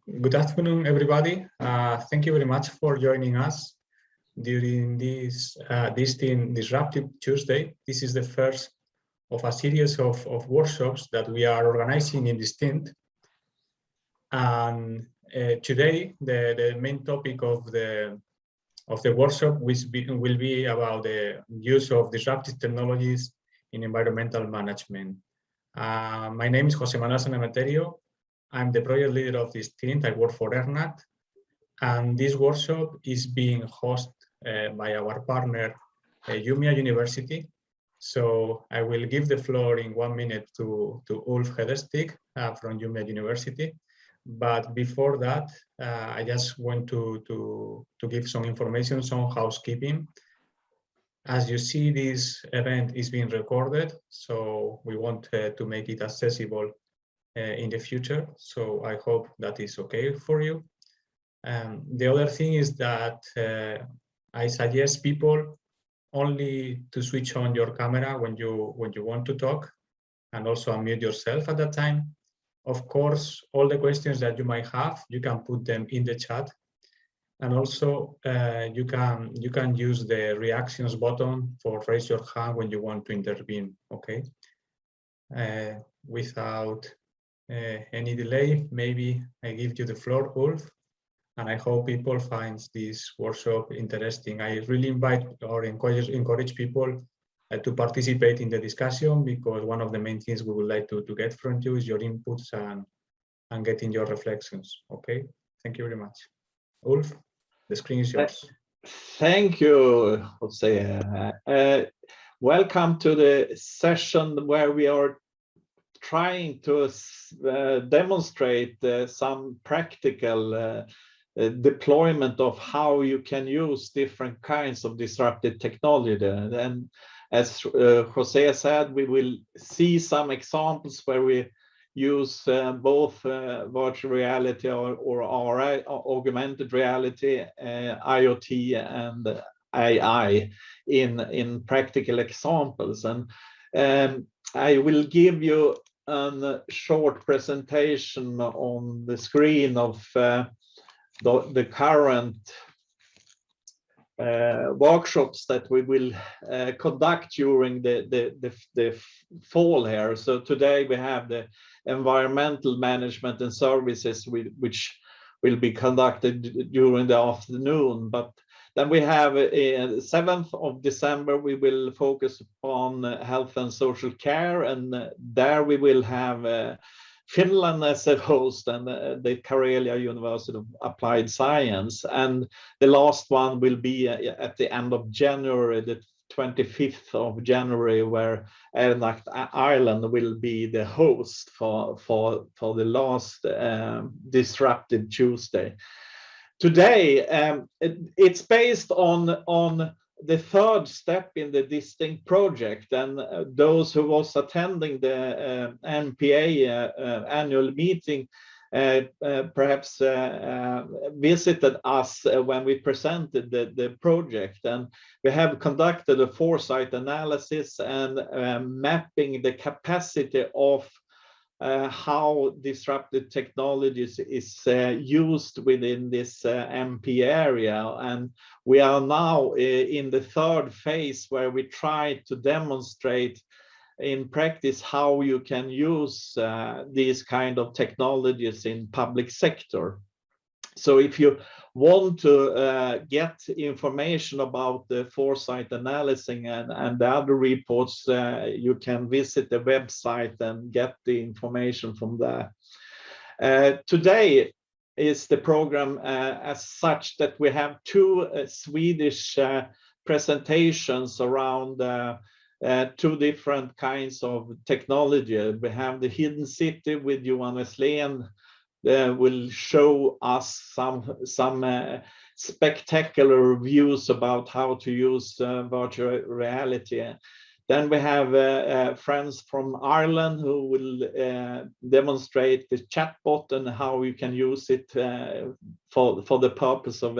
Good afternoon, everybody. Thank you very much for joining us during this DISTINCT Disruptive Tuesday. This is the first of a series of workshops that we are organizing in DISTINCT. And today, the main topic of the workshop will be about the use of disruptive technologies in environmental management. My name is José Manuel Sanemeterio. I'm the project leader of DISTINCT. I work for ERNACT, and this workshop is being hosted by our partner, Umeå University. So I will give the floor in 1 minute to Ulf Hedestig from Umeå University. But before that, I just want to give some information, some housekeeping. As you see, this event is being recorded, so we want to make it accessible in the future. So I hope that is okay for you. The other thing is that I suggest people only to switch on your camera when you want to talk, and also unmute yourself at that time. Of course, all the questions that you might have, you can put them in the chat, and also you can use the reactions button for raise your hand when you want to intervene. Okay. Without any delay, maybe I give you the floor, Ulf, and I hope people find this workshop interesting. I really invite or encourage people to participate in the discussion, because one of the main things we would like to get from you is your inputs and getting your reflections. Okay, thank you very much. Ulf, the screen is yours. Thank you, Jose. Welcome to the session where we are trying to demonstrate some practical deployment of how you can use different kinds of disruptive technology. And as Jose said, we will see some examples where we use both virtual reality or augmented reality, IoT and AI in practical examples. And I will give you a short presentation on the screen of the current workshops that we will conduct during the fall here. So today we have the environmental management and services, which will be conducted during the afternoon. But then we have 7th of December, we will focus on health and social care, and there we will have Finland as a host and the Karelia University of Applied Science. And the last one will be at the end of January, the 25th of January, where ERNACT Ireland will be the host for the last Disruptive Tuesday. Today, it's based on the third step in the DISTINCT project, and those who was attending the NPA annual meeting perhaps visited us when we presented the project. And we have conducted a foresight analysis and mapping the capacity of how disruptive technologies is used within this MP area. And we are now in the third phase, where we try to demonstrate in practice how you can use these kind of technologies in public sector. So if you want to get information about the foresight analysis and the other reports, you can visit the website and get the information from there. Today is the program as such that we have two Swedish presentations around two different kinds of technology. We have the Hidden City with Johan Westlén, will show us some spectacular views about how to use virtual reality. Then we have friends from Ireland who will demonstrate the chatbot and how you can use it for the purpose of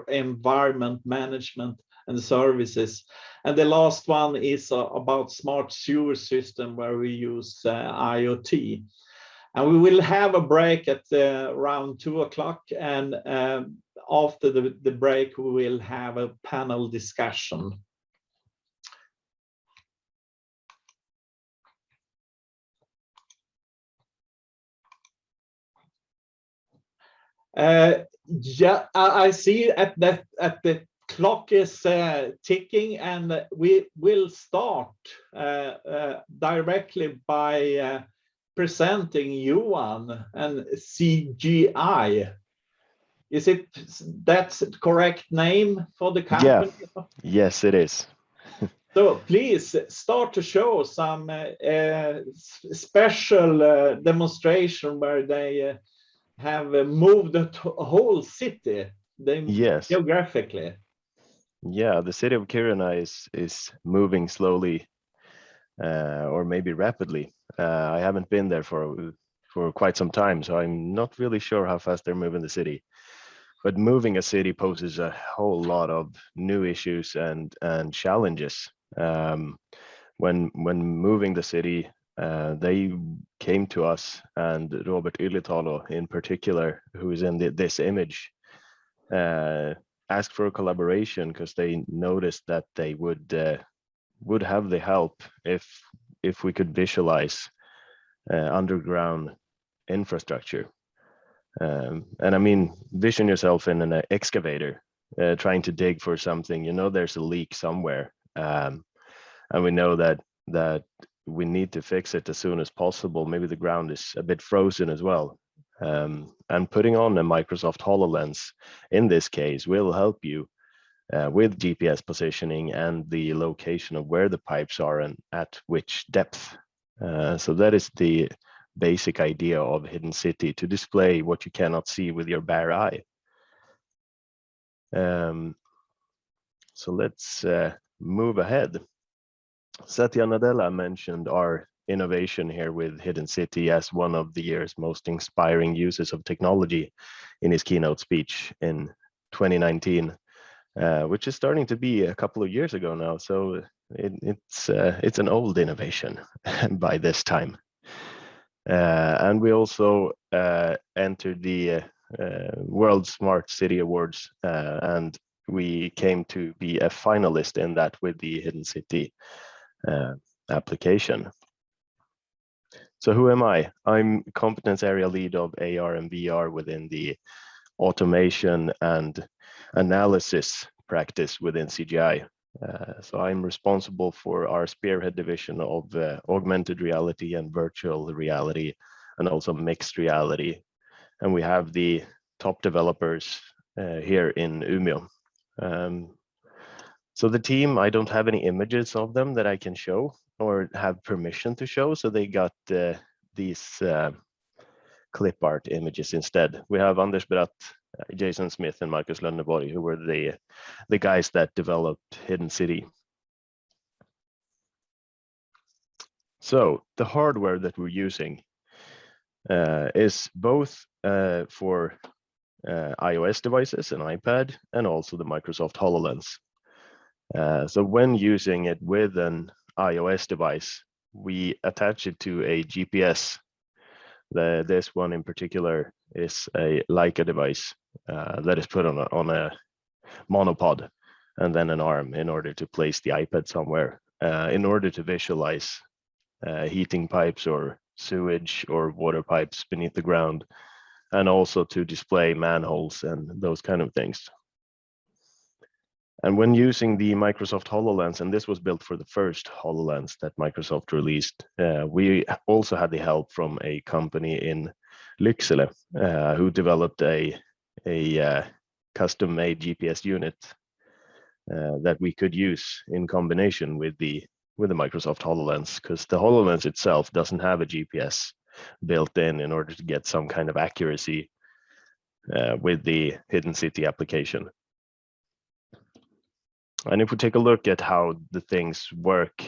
environment management and services. And the last one is about smart sewer system, where we use IoT. And we will have a break at around 2 o'clock, and after the break, we will have a panel discussion. Yeah, I see at the clock is ticking, and we will start directly by presenting Johan and CGI. Is it that's the correct name for the company? Yeah. Yes, it is. So please start to show some special demonstration where they have moved a whole city. Yes. Geographically. Yeah, the city of Kiruna is moving slowly, or maybe rapidly. I haven't been there for quite some time, so I'm not really sure how fast they're moving the city. But moving a city poses a whole lot of new issues and challenges. When moving the city, they came to us, and Robert Ylitalo in particular, who is in this image, asked for a collaboration because they noticed that they would have the help if we could visualize underground infrastructure. And I mean, vision yourself in an excavator trying to dig for something. You know, there's a leak somewhere, and we know that we need to fix it as soon as possible. Maybe the ground is a bit frozen as well. And putting on a Microsoft HoloLens in this case will help you with GPS positioning and the location of where the pipes are and at which depth. So that is the basic idea of Hidden City, to display what you cannot see with your bare eye. So let's move ahead. Satya Nadella mentioned our innovation here with Hidden City as one of the year's most inspiring uses of technology in his keynote speech in 2019, which is starting to be a couple of years ago now. So it's an old innovation by this time. And we also entered the World Smart City Awards, and we came to be a finalist in that with the Hidden City application. So who am I? I'm competence area lead of AR and VR within the automation and analysis practice within CGI. So I'm responsible for our spearhead division of augmented reality and virtual reality, and also mixed reality. And we have the top developers here in Umeå. So the team, I don't have any images of them that I can show or have permission to show. So they got these clip art images instead. We have Anders Bratt, Jason Smith, and Marcus Lönneborg, who were the guys that developed Hidden City. So the hardware that we're using is both for iOS devices, an iPad, and also the Microsoft HoloLens. So when using it with an iOS device, we attach it to a GPS. This one in particular is a Leica device that is put on a monopod and then an arm in order to place the iPad somewhere, in order to visualize heating pipes or sewage or water pipes beneath the ground, and also to display manholes and those kind of things. And when using the Microsoft HoloLens, and this was built for the first HoloLens that Microsoft released, we also had the help from a company in Lycksele who developed a custom-made GPS unit that we could use in combination with the Microsoft HoloLens, because the HoloLens itself doesn't have a GPS built in order to get some kind of accuracy with the Hidden City application. And if we take a look at how the things work,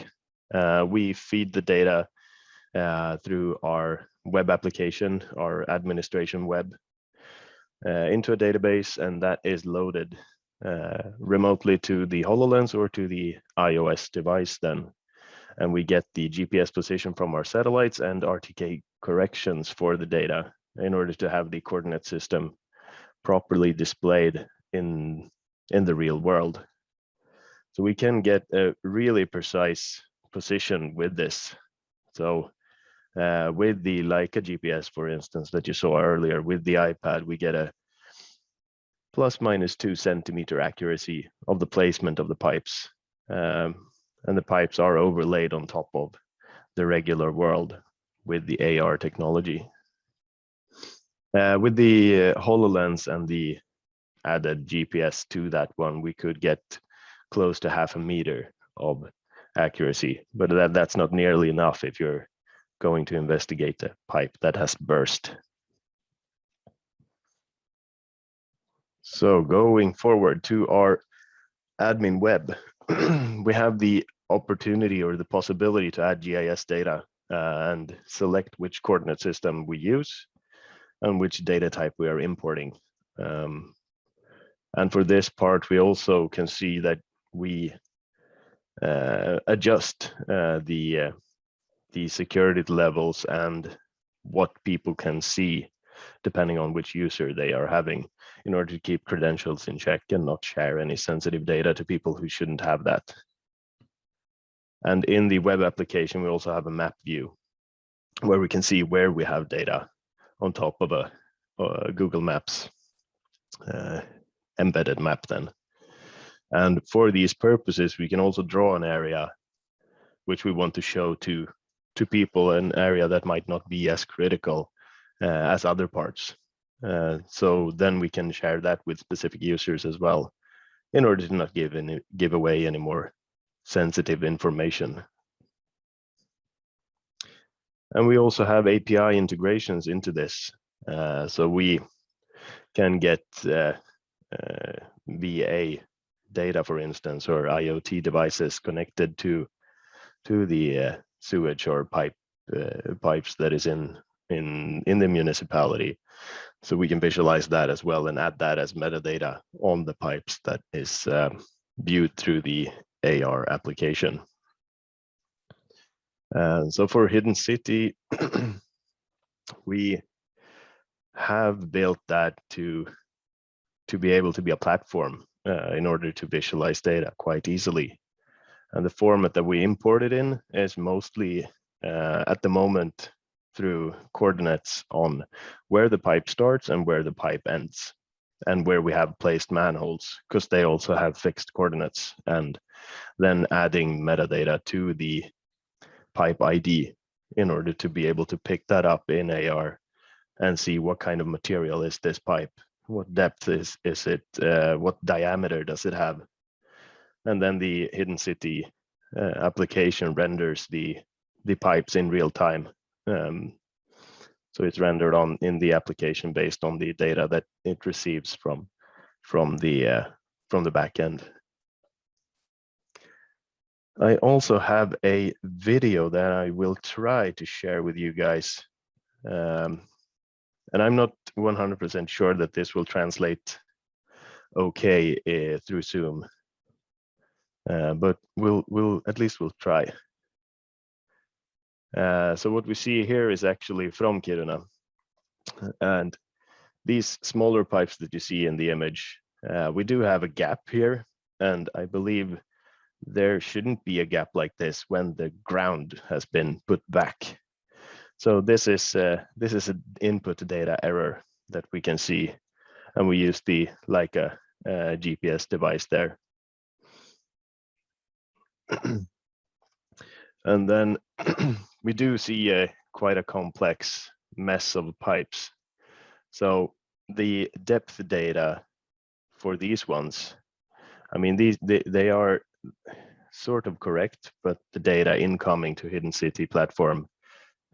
we feed the data through our web application, our administration web, into a database, and that is loaded remotely to the HoloLens or to the iOS device then. and we get the GPS position from our satellites and RTK corrections for the data in order to have the coordinate system properly displayed in the real world. So we can get a really precise position with this. So with the Leica GPS, for instance, that you saw earlier, with the iPad, we get a ±2 centimeter accuracy of the placement of the pipes. And the pipes are overlaid on top of the regular world with the AR technology. With the HoloLens and the added GPS to that one, we could get close to 0.5 meter of accuracy, but that's not nearly enough if you're going to investigate a pipe that has burst. So going forward to our admin web, we have the opportunity or the possibility to add GIS data and select which coordinate system we use and which data type we are importing. And for this part, we also can see that we adjust the security levels and what people can see depending on which user they are having, in order to keep credentials in check and not share any sensitive data to people who shouldn't have that. And in the web application, we also have a map view where we can see where we have data on top of a Google Maps embedded map then. And for these purposes, we can also draw an area which we want to show to people, an area that might not be as critical as other parts. So then we can share that with specific users as well, in order to not give away any more sensitive information. And we also have API integrations into this. So we can get VA data, for instance, or IoT devices connected to the sewage or pipes that is in the municipality. So we can visualize that as well and add that as metadata on the pipes that is viewed through the AR application. So for Hidden City, we have built that to be able to be a platform in order to visualize data quite easily. And the format that we import it in is mostly at the moment through coordinates on where the pipe starts and where the pipe ends, and where we have placed manholes, because they also have fixed coordinates, and then adding metadata to the pipe ID in order to be able to pick that up in AR and see what kind of material is this pipe, what depth is it, what diameter does it have. And then the Hidden City application renders the pipes in real time. So it's rendered in the application based on the data that it receives from the back end. I also have a video that I will try to share with you guys. And I'm not 100% sure that this will translate okay through Zoom, but we'll try. So what we see here is actually from Kiruna, and these smaller pipes that you see in the image, we do have a gap here, and I believe there shouldn't be a gap like this when the ground has been put back. So this is an input data error that we can see, and we use the Leica GPS device there. And then we do see quite a complex mess of pipes. So the depth data for these ones, I mean, they are sort of correct, but the data incoming to Hidden City platform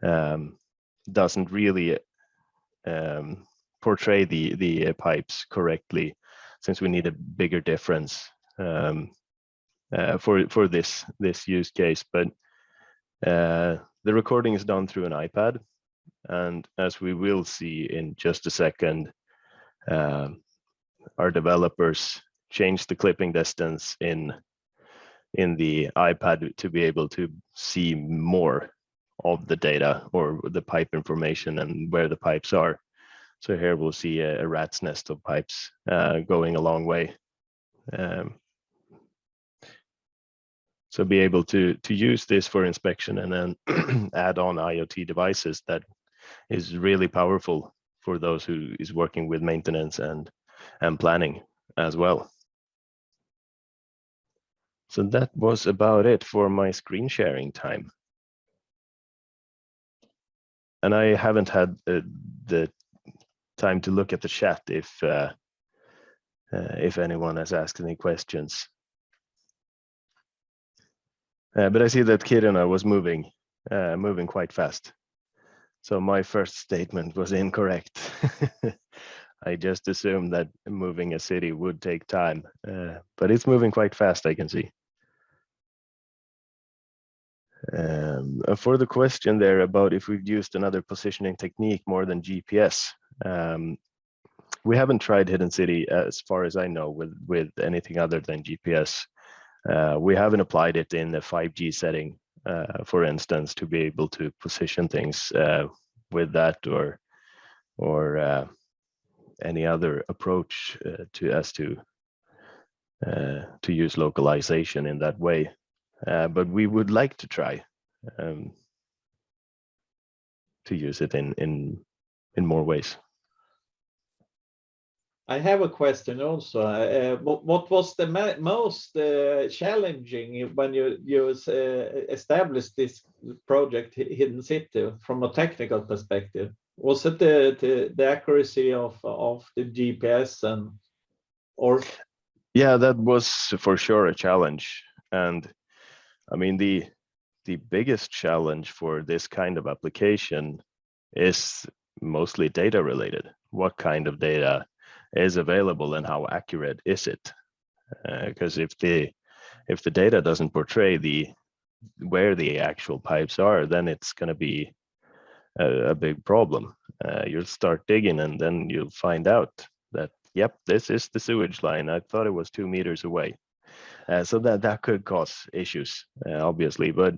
doesn't really portray the pipes correctly, since we need a bigger difference for this use case. But the recording is done through an iPad, and as we will see in just a second, our developers changed the clipping distance in in the iPad to be able to see more of the data or the pipe information and where the pipes are. So here we'll see a rat's nest of pipes going a long way. So be able to use this for inspection and then add on IoT devices that is really powerful for those who is working with maintenance and planning as well. So that was about it for my screen sharing time. And I haven't had the time to look at the chat if anyone has asked any questions. But I see that Kiruna was moving quite fast. So my first statement was incorrect. I just assumed that moving a city would take time, but it's moving quite fast, I can see. For the question there about if we've used another positioning technique more than GPS, we haven't tried Hidden City as far as I know with anything other than GPS. We haven't applied it in the 5G setting, for instance, to be able to position things with that or any other approach to use localization in that way. But we would like to try to use it in more ways. I have a question also. What was the most challenging when you established this project, Hidden City, from a technical perspective? Was it the accuracy of the GPS or? Yeah, that was for sure a challenge. And I mean, the biggest challenge for this kind of application is mostly data related. What kind of data is available and how accurate is it? Because if the data doesn't portray where the actual pipes are, then it's going to be a big problem. You'll start digging and then you'll find out that, yep, this is the sewage line. I thought it was 2 meters away. So that could cause issues, obviously. But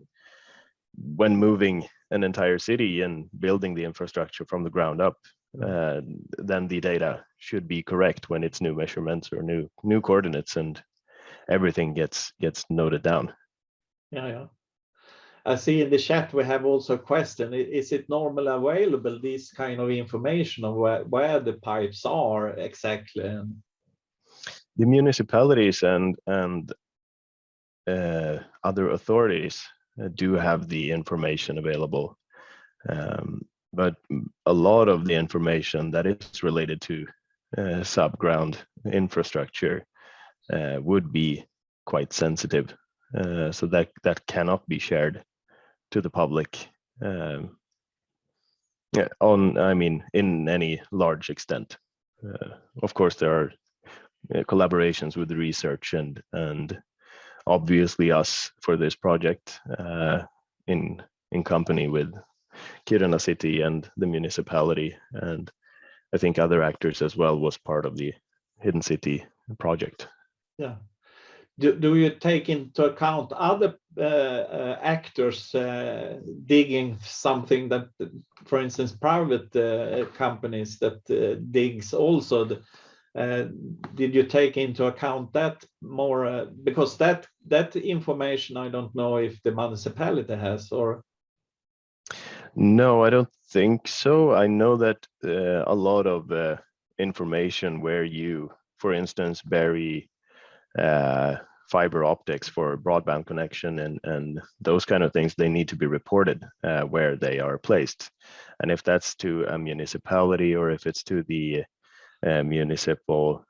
when moving an entire city and building the infrastructure from the ground up, then the data should be correct when it's new measurements or new coordinates, and everything gets noted down. Yeah. I see in the chat we have also a question. Is it normally available, this kind of information of where the pipes are exactly? The municipalities and other authorities do have the information available, but a lot of the information that is related to subground infrastructure would be quite sensitive, so that cannot be shared to the public in any large extent. Of course, there are collaborations with the research and obviously us for this project in company with Kiruna City and the municipality, and I think other actors as well was part of the Hidden City project. Yeah. Do you take into account other actors digging something that, for instance, private companies that digs also? Did you take into account that more? Because that information, I don't know if the municipality has or. No, I don't think so. I know that a lot of information where you, for instance, bury fiber optics for broadband connection and those kind of things, they need to be reported where they are placed. And if that's to a municipality or if it's to the municipal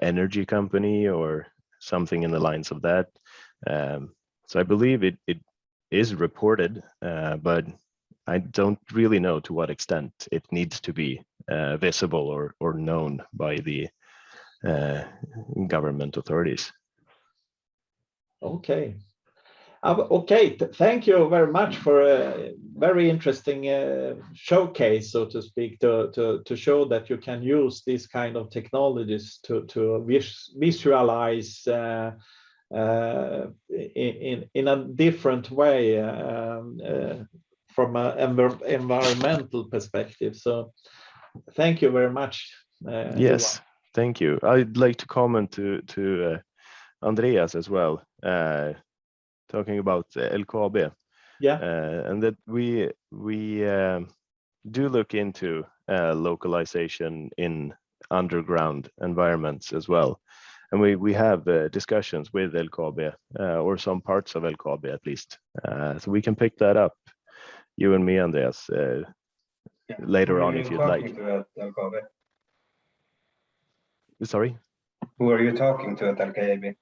energy company or something in the lines of that. So I believe it is reported, but I don't really know to what extent it needs to be visible or known by the government authorities. Okay. Okay, thank you very much for a very interesting showcase, so to speak, to show that you can use these kind of technologies to visualize in a different way from an environmental perspective. So thank you very much. Yes, thank you. I'd like to comment to Andreas as well, talking about LKAB. Yeah. And that we do look into localization in underground environments as well. And we have discussions with LKAB, or some parts of LKAB at least. So we can pick that up, you and me, Andreas, later on if you'd like. Sorry? Who are you talking to at LKAB?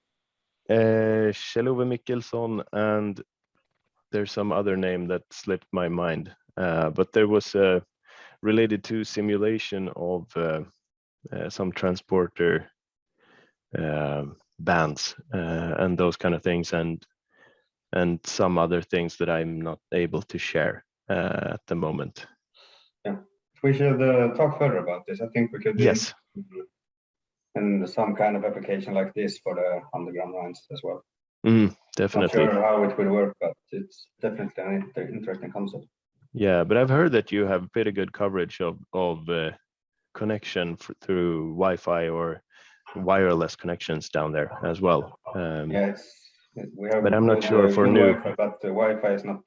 Kjell-Ove Mikkelson, and there's some other name that slipped my mind. But there was related to simulation of some transporter bands and those kind of things, and some other things that I'm not able to share at the moment. Yeah, we should talk further about this. I think we could. Yes. And some kind of application like this for the underground mines as well. Definitely. Not sure how it will work, but it's definitely an interesting concept. Yeah, but I've heard that you have pretty good coverage of connection through Wi-Fi or wireless connections down there as well. Yeah, we have. But I'm not sure for new. Wi-Fi, but the Wi-Fi is not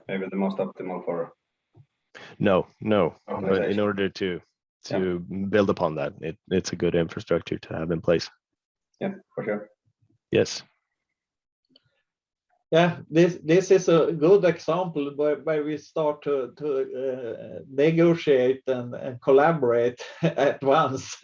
maybe the most optimal for. No. But in order to build upon that, it's a good infrastructure to have in place. Yeah, for sure. Yes. Yeah, this is a good example where we start to negotiate and collaborate at once.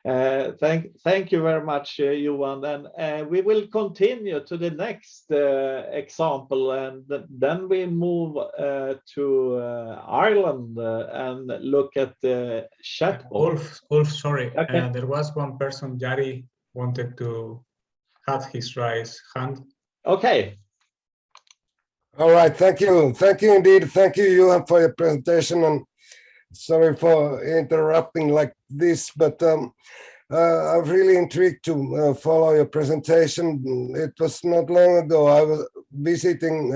Thank you very much, Johan. And we will continue to the next example, and then we move to Ireland and look at the chatbot. Ulf, sorry. Okay. There was one person, Jari, wanted to have his raised hand. Okay. All right, thank you indeed. Thank you, Johan, for your presentation, and sorry for interrupting like this, but I'm really intrigued to follow your presentation. It was not long ago I was visiting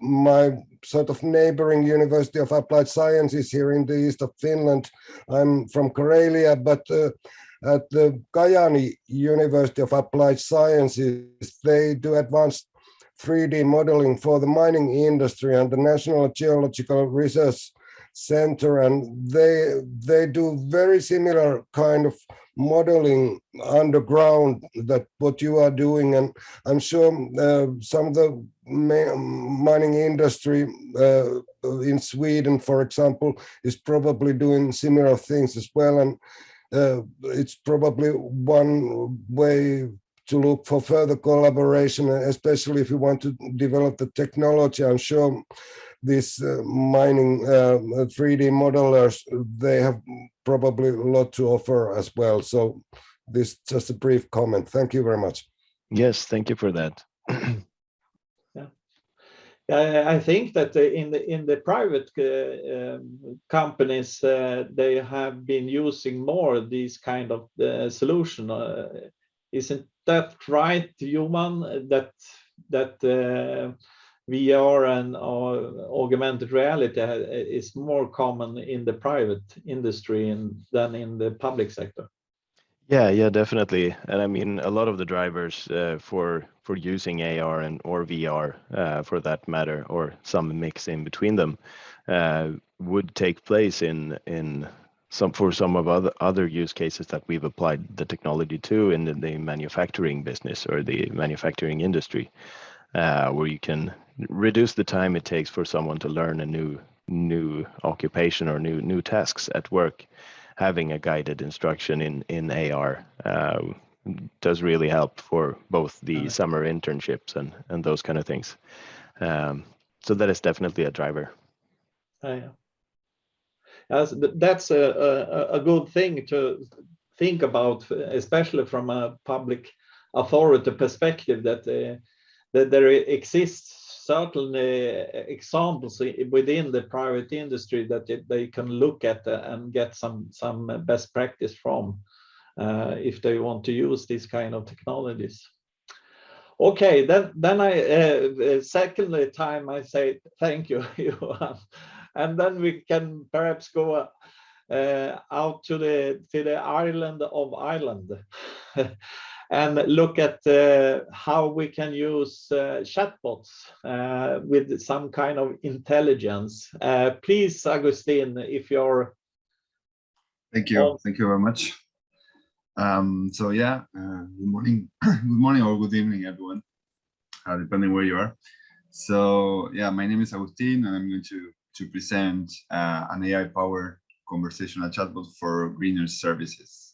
my sort of neighboring University of Applied Sciences here in the east of Finland. I'm from Karelia, but at the Kajaani University of Applied Sciences, they do advanced 3D modeling for the mining industry and the National Geological Research Center, and they do very similar kind of modeling underground that what you are doing, and I'm sure some of the mining industry in Sweden, for example, is probably doing similar things as well, and it's probably one way to look for further collaboration, especially if you want to develop the technology. I'm sure these mining 3D modelers, they have probably a lot to offer as well. So this just a brief comment. Thank you very much. Yes, thank you for that. I think that in the private companies, they have been using more of these kind of solution. Isn't that right, Johan? That VR and augmented reality is more common in the private industry than in the public sector. Yeah, definitely. And I mean, a lot of the drivers for using AR or VR, for that matter, or some mix in between them, would take place in some of other use cases that we've applied the technology to in the manufacturing business or the manufacturing industry, where you can reduce the time it takes for someone to learn a new occupation or new tasks at work. Having a guided instruction in AR does really help for both the summer internships and those kind of things. So that is definitely a driver. That's a good thing to think about, especially from a public authority perspective, that there exists certainly examples within the private industry that they can look at and get some best practice from if they want to use these kind of technologies. Okay, then I secondly time I say thank you, Johan, and then we can perhaps go out to the island of Ireland and look at how we can use chatbots with some kind of intelligence. Please, Agustin, if you're Thank you very much. So yeah, good morning, good morning or good evening, everyone, depending where you are. So yeah, my name is Agustin, and I'm going to present an AI-powered conversational chatbot for greener services.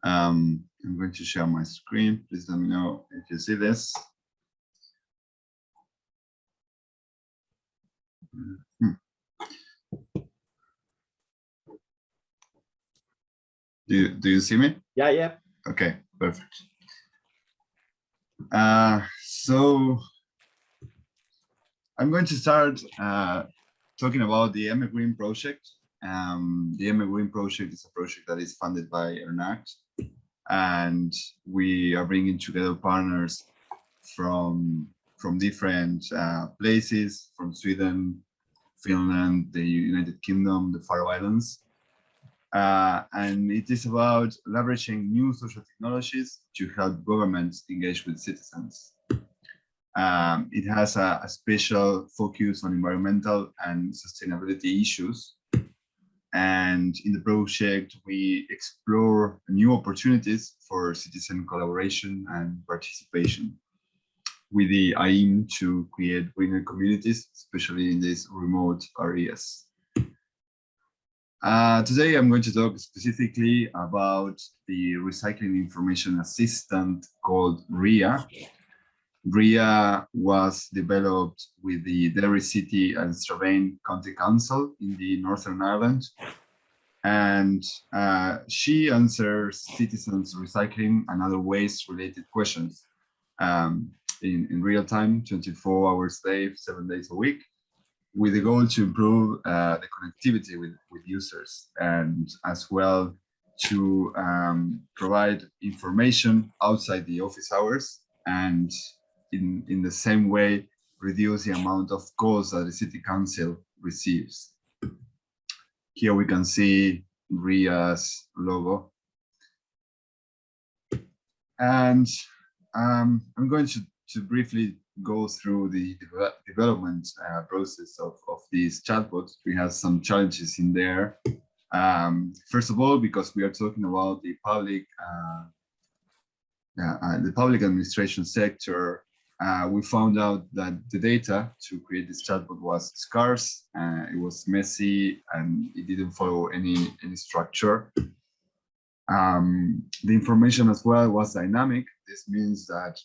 I'm going to share my screen. Please let me know if you see this. Do you see me? Yeah. Okay, perfect. So I'm going to start talking about the EMERGREEN project. The EMERGREEN project is a project that is funded by ERNACT, and we are bringing together partners from different places, from Sweden, Finland, the United Kingdom, the Faroe Islands. And it is about leveraging new social technologies to help governments engage with citizens. It has a special focus on environmental and sustainability issues. And in the project, we explore new opportunities for citizen collaboration and participation, with the aim to create greener communities, especially in these remote areas. Today, I'm going to talk specifically about the recycling information assistant called RIA. RIA was developed with the Derry City and Strabane County Council in the Northern Ireland. And she answers citizens' recycling and other waste-related questions in real time, 24 hours a day, 7 days a week, with the goal to improve the connectivity with users, and as well to provide information outside the office hours, and in the same way reduce the amount of calls that the city council receives. Here we can see RIA's logo. And I'm going to briefly go through the development process of these chatbots. We have some challenges in there. First of all, because we are talking about the public administration sector, we found out that the data to create this chatbot was scarce, it was messy, and it didn't follow any structure. The information as well was dynamic. This means that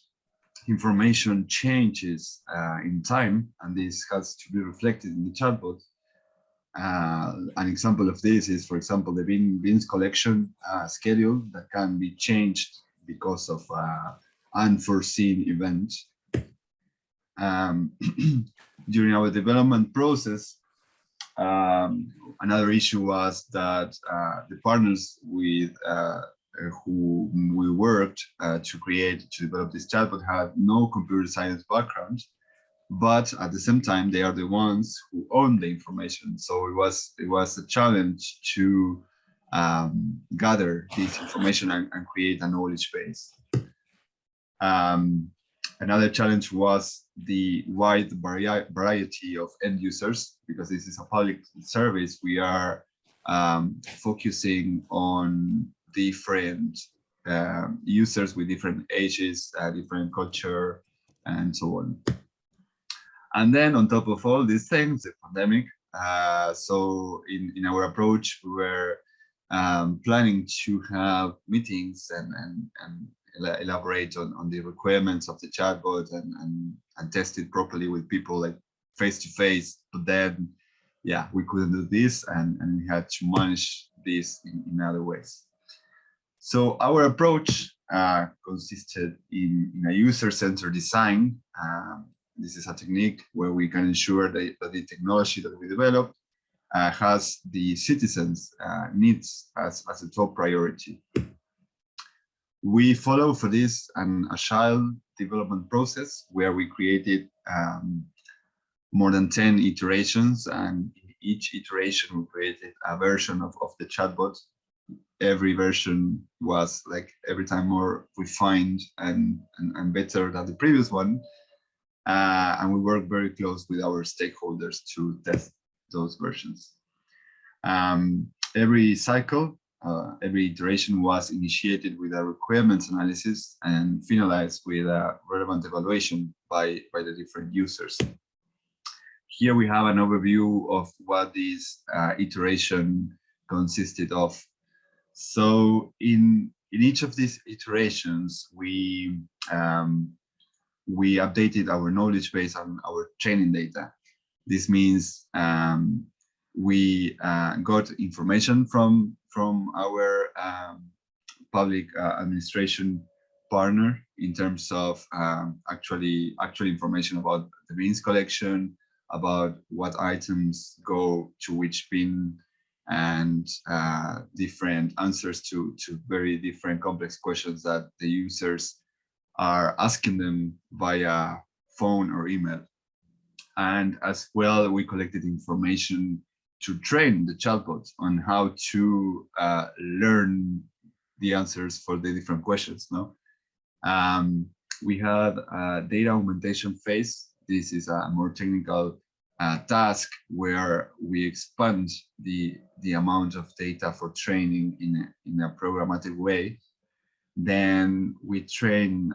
information changes in time, and this has to be reflected in the chatbot. An example of this is, for example, the bins collection schedule that can be changed because of unforeseen event. During our development process, another issue was that the partners with who we worked to develop this chatbot had no computer science background, but at the same time they are the ones who own the information. So it was a challenge to gather this information and create a knowledge base. Another challenge was the wide variety of end users, because this is a public service. We are focusing on different users with different ages, different culture, and so on. And then on top of all these things, the pandemic. So in our approach, we were planning to have meetings and elaborate on the requirements of the chatbot and test it properly with people, like face to face. But then, yeah, we couldn't do this, and we had to manage this in other ways. So our approach consisted in a user-centered design. This is a technique where we can ensure that the technology that we develop has the citizens' needs as a top priority. We follow for this an agile development process where we created more than 10 iterations, and in each iteration we created a version of the chatbot. Every version was like every time more refined and better than the previous one. And we work very close with our stakeholders to test those versions. Every cycle, every iteration was initiated with a requirements analysis and finalized with a relevant evaluation by the different users. Here we have an overview of what this iteration consisted of. So in each of these iterations, we updated our knowledge base on our training data. This means we got information from our public administration partner in terms of actual information about the means collection, about what items go to which bin, and different answers to very different complex questions that the users are asking them via phone or email. And as well, we collected information to train the chatbot on how to learn the answers for the different questions. No, we had a data augmentation phase. This is a more technical task where we expand the amount of data for training in a programmatic way. Then we train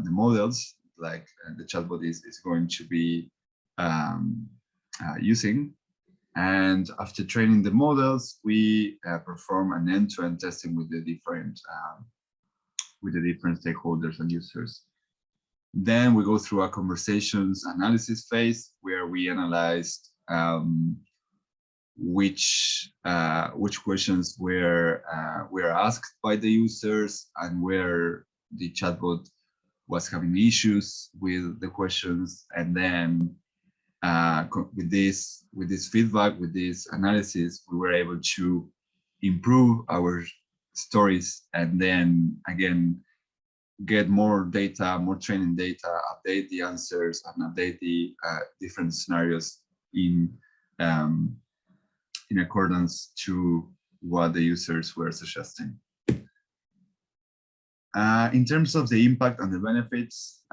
the models, like the chatbot is going to be using. And after training the models, we perform an end-to-end testing with the different stakeholders and users. Then we go through a conversations analysis phase where we analyze which questions were asked by the users and where the chatbot was having issues with the questions, and then with this feedback, with this analysis, we were able to improve our stories, and then again get more data, more training data, update the answers, and update the different scenarios in accordance to what the users were suggesting. In terms of the impact and the benefits,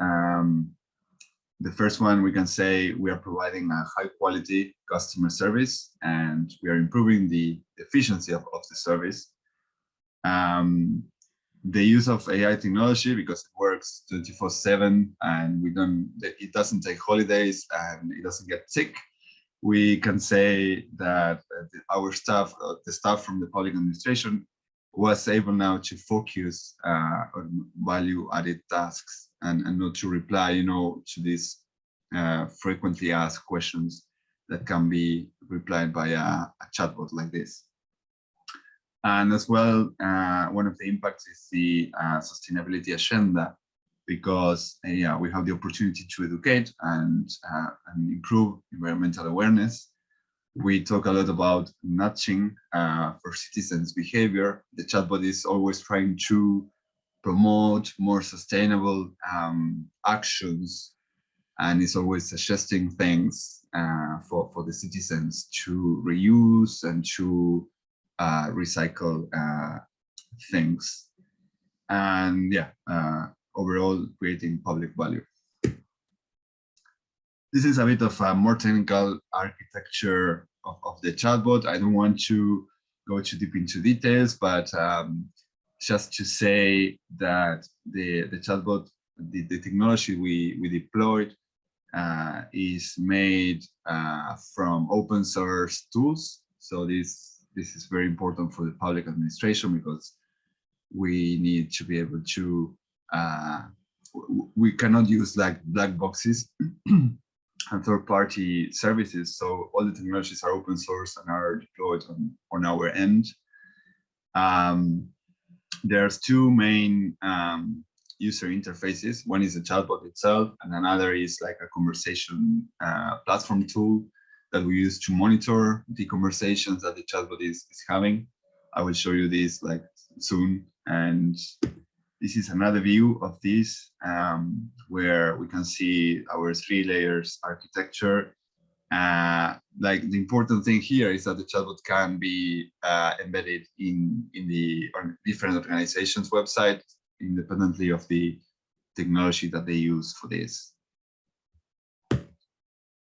the first one, we can say we are providing a high quality customer service, and we are improving the efficiency of the service. The use of AI technology, because it works 24/7 and it doesn't take holidays and it doesn't get sick. We can say that our staff, the staff from the public administration, was able now to focus on value-added tasks and not to reply, to these frequently asked questions that can be replied by a chatbot like this. And as well, one of the impacts is the sustainability agenda, because we have the opportunity to educate and improve environmental awareness. We talk a lot about nudging for citizens' behavior. The chatbot is always trying to promote more sustainable actions, and is always suggesting things for the citizens to reuse and to recycle things, and overall creating public value. This is a bit of a more technical architecture of the chatbot. I don't want to go too deep into details, but just to say that the chatbot, the technology we deployed is made from open source tools. So this is very important for the public administration, because we need to be able to, we cannot use like black boxes and third-party services. So all the technologies are open source and are deployed on our end. There's two main user interfaces. One is the chatbot itself, and another is like a conversation platform tool that we use to monitor the conversations that the chatbot is having. I will show you this like soon. And this is another view of this, where we can see our 3 layers architecture. Like the important thing here is that the chatbot can be embedded in the different organizations' website independently of the technology that they use for this.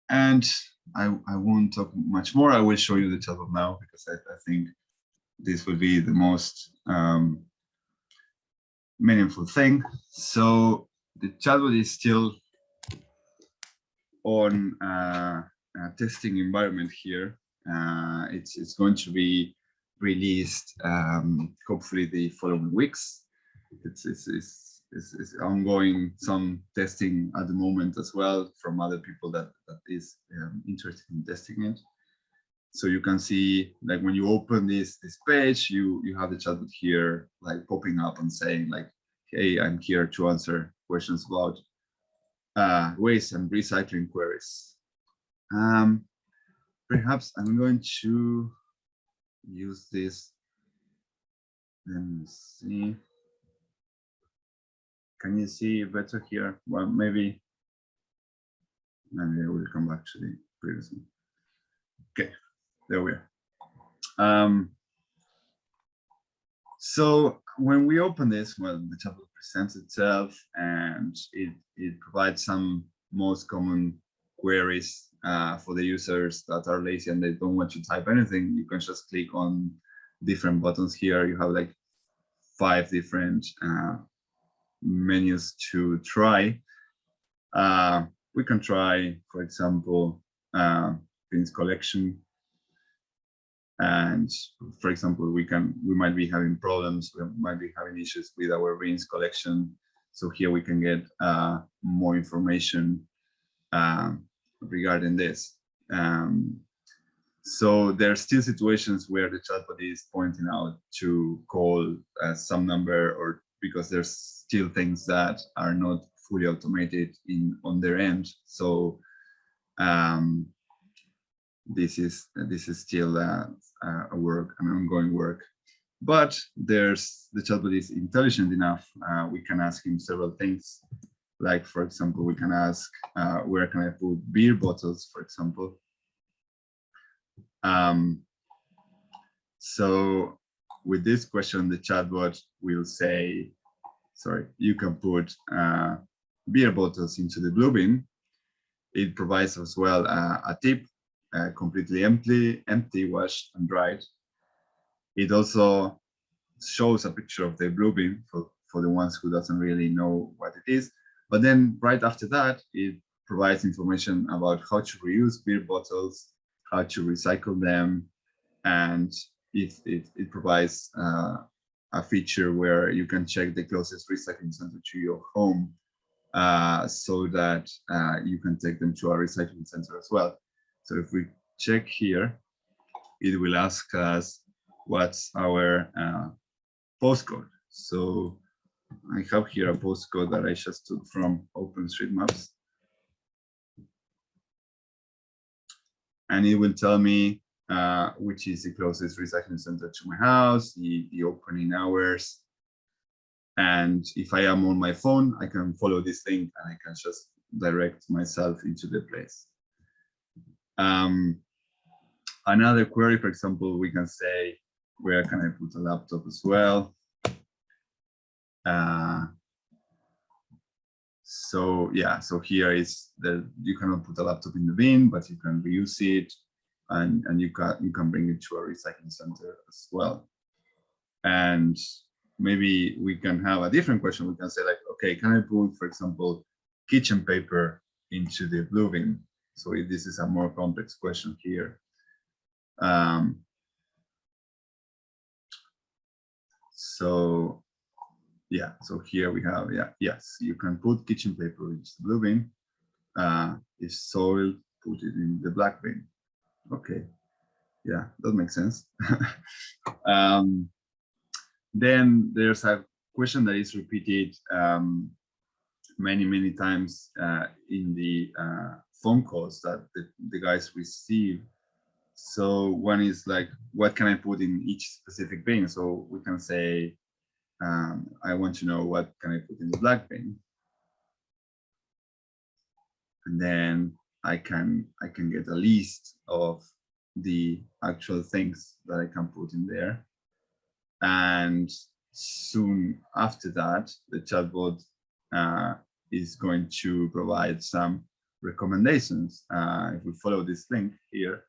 And I won't talk much more. I will show you the chatbot now because I think this will be the most meaningful thing. So the chatbot is still on a testing environment here. It's going to be released hopefully the following weeks. It's ongoing some testing at the moment as well from other people that is interested in testing it. So you can see, like when you open this page, you have the chatbot here, like popping up and saying like, "Hey, I'm here to answer questions about waste and recycling queries." Perhaps I'm going to use this. Let me see. Can you see better here? Well, maybe I will come back to the previous one. Okay, there we are. So when we open this, well, the chatbot presents itself and it provides some most common queries for the users that are lazy and they don't want to type anything. You can just click on different buttons here. You have like 5 different menus to try. We can try, for example, bins collection. And for example, we might be having problems, we might be having issues with our bins collection. So here we can get more information regarding this. So there are still situations where the chatbot is pointing out to call some number, or because there's still things that are not fully automated on their end. So this is still an ongoing work. But the chatbot is intelligent enough. We can ask him several things. Like, for example, we can ask, where can I put beer bottles, for example. So with this question, the chatbot will say, sorry, you can put beer bottles into the blue bin. It provides as well a tip, completely empty, washed and dried. It also shows a picture of the blue bin for the ones who doesn't really know what it is. But then right after that, it provides information about how to reuse beer bottles, how to recycle them, and it provides a feature where you can check the closest recycling center to your home, so that you can take them to a recycling center as well. So if we check here, it will ask us what's our postcode. So I have here a postcode that I just took from OpenStreetMaps. And it will tell me which is the closest recycling center to my house, the opening hours. And if I am on my phone, I can follow this link and I can just direct myself into the place. Another query, for example, we can say, where can I put a laptop as well? So yeah, so here is you cannot put a laptop in the bin, but you can reuse it, and you can bring it to a recycling center as well. And maybe we can have a different question. We can say like, okay, can I put, for example, kitchen paper into the blue bin? So if this is a more complex question here. So yeah, so here we have, yes, you can put kitchen paper into the blue bin. If soiled, put it in the black bin. Okay, yeah, that makes sense. Then there's a question that is repeated many times in the phone calls that the guys receive. So one is like, what can I put in each specific bin? So we can say, I want to know what can I put in the black bin, and then I can get a list of the actual things that I can put in there. And soon after that, the chatbot is going to provide some recommendations. If we follow this link here,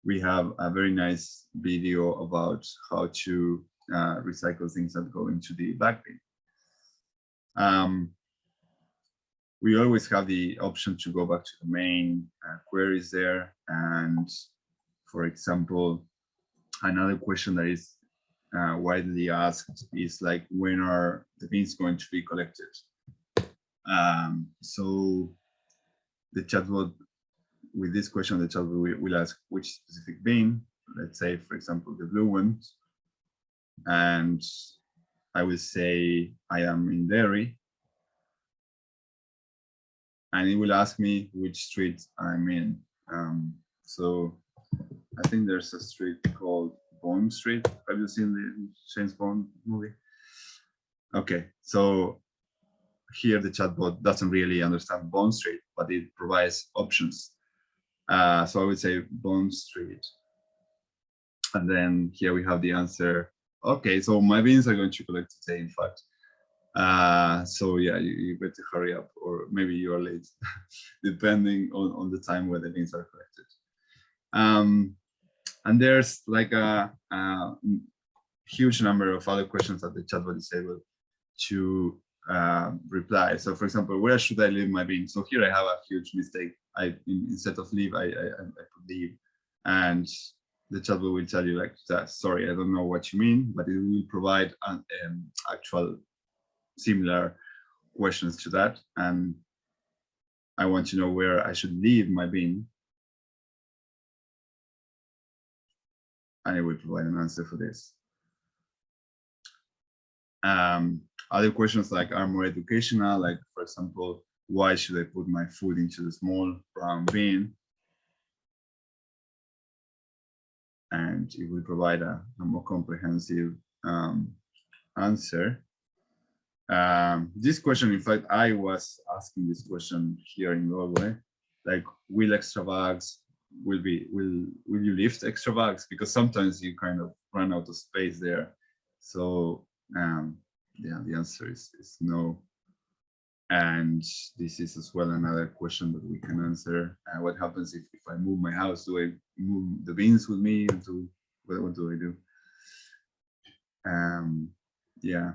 we have a very nice video about how to recycle things that go into the black bin. We always have the option to go back to the main queries there. And for example, another question that is widely asked is like, when are the bins going to be collected? So the chatbot, with this question, the chatbot will ask which specific bin, let's say, for example, the blue one. And I will say I am in Derry. And it will ask me which street I'm in. So I think there's a street called Bond Street. Have you seen the James Bond movie? Okay, so here the chatbot doesn't really understand Bond Street, but it provides options. So I would say Bond Street. And then here we have the answer. Okay, so my bins are going to collect today, in fact. So yeah, you better hurry up, or maybe you are late, depending on the time where the bins are collected. And there's like a huge number of other questions that the chatbot is able to reply. So for example, where should I leave my bin? So here I have a huge mistake. Instead of leave, I put leave, and the chatbot will tell you like, sorry, I don't know what you mean, but it will provide actual similar questions to that. And I want to know where I should leave my bin, and it will provide an answer for this. Other questions like are more educational, like for example, why should I put my food into the small brown bin? And it will provide a more comprehensive answer. This question, in fact, I was asking this question here in Norway, like, will extra bags, will you lift extra bags? Because sometimes you kind of run out of space there. So yeah, the answer is no. And this is as well another question that we can answer. What happens if I move my house? Do I move the bins with me? What do I do? Yeah,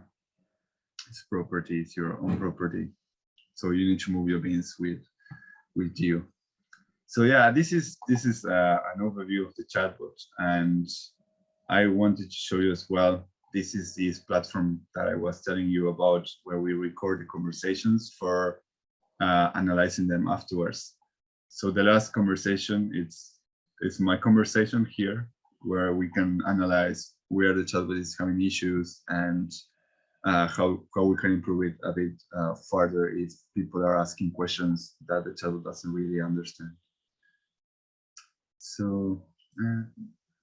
it's property, it's your own property. So you need to move your bins with you. So yeah, this is an overview of the chatbot. And I wanted to show you as well, this is this platform that I was telling you about, where we record the conversations for analyzing them afterwards. So the last conversation, it's my conversation here, where we can analyze where the chatbot is having issues and how we can improve it a bit further if people are asking questions that the chatbot doesn't really understand. So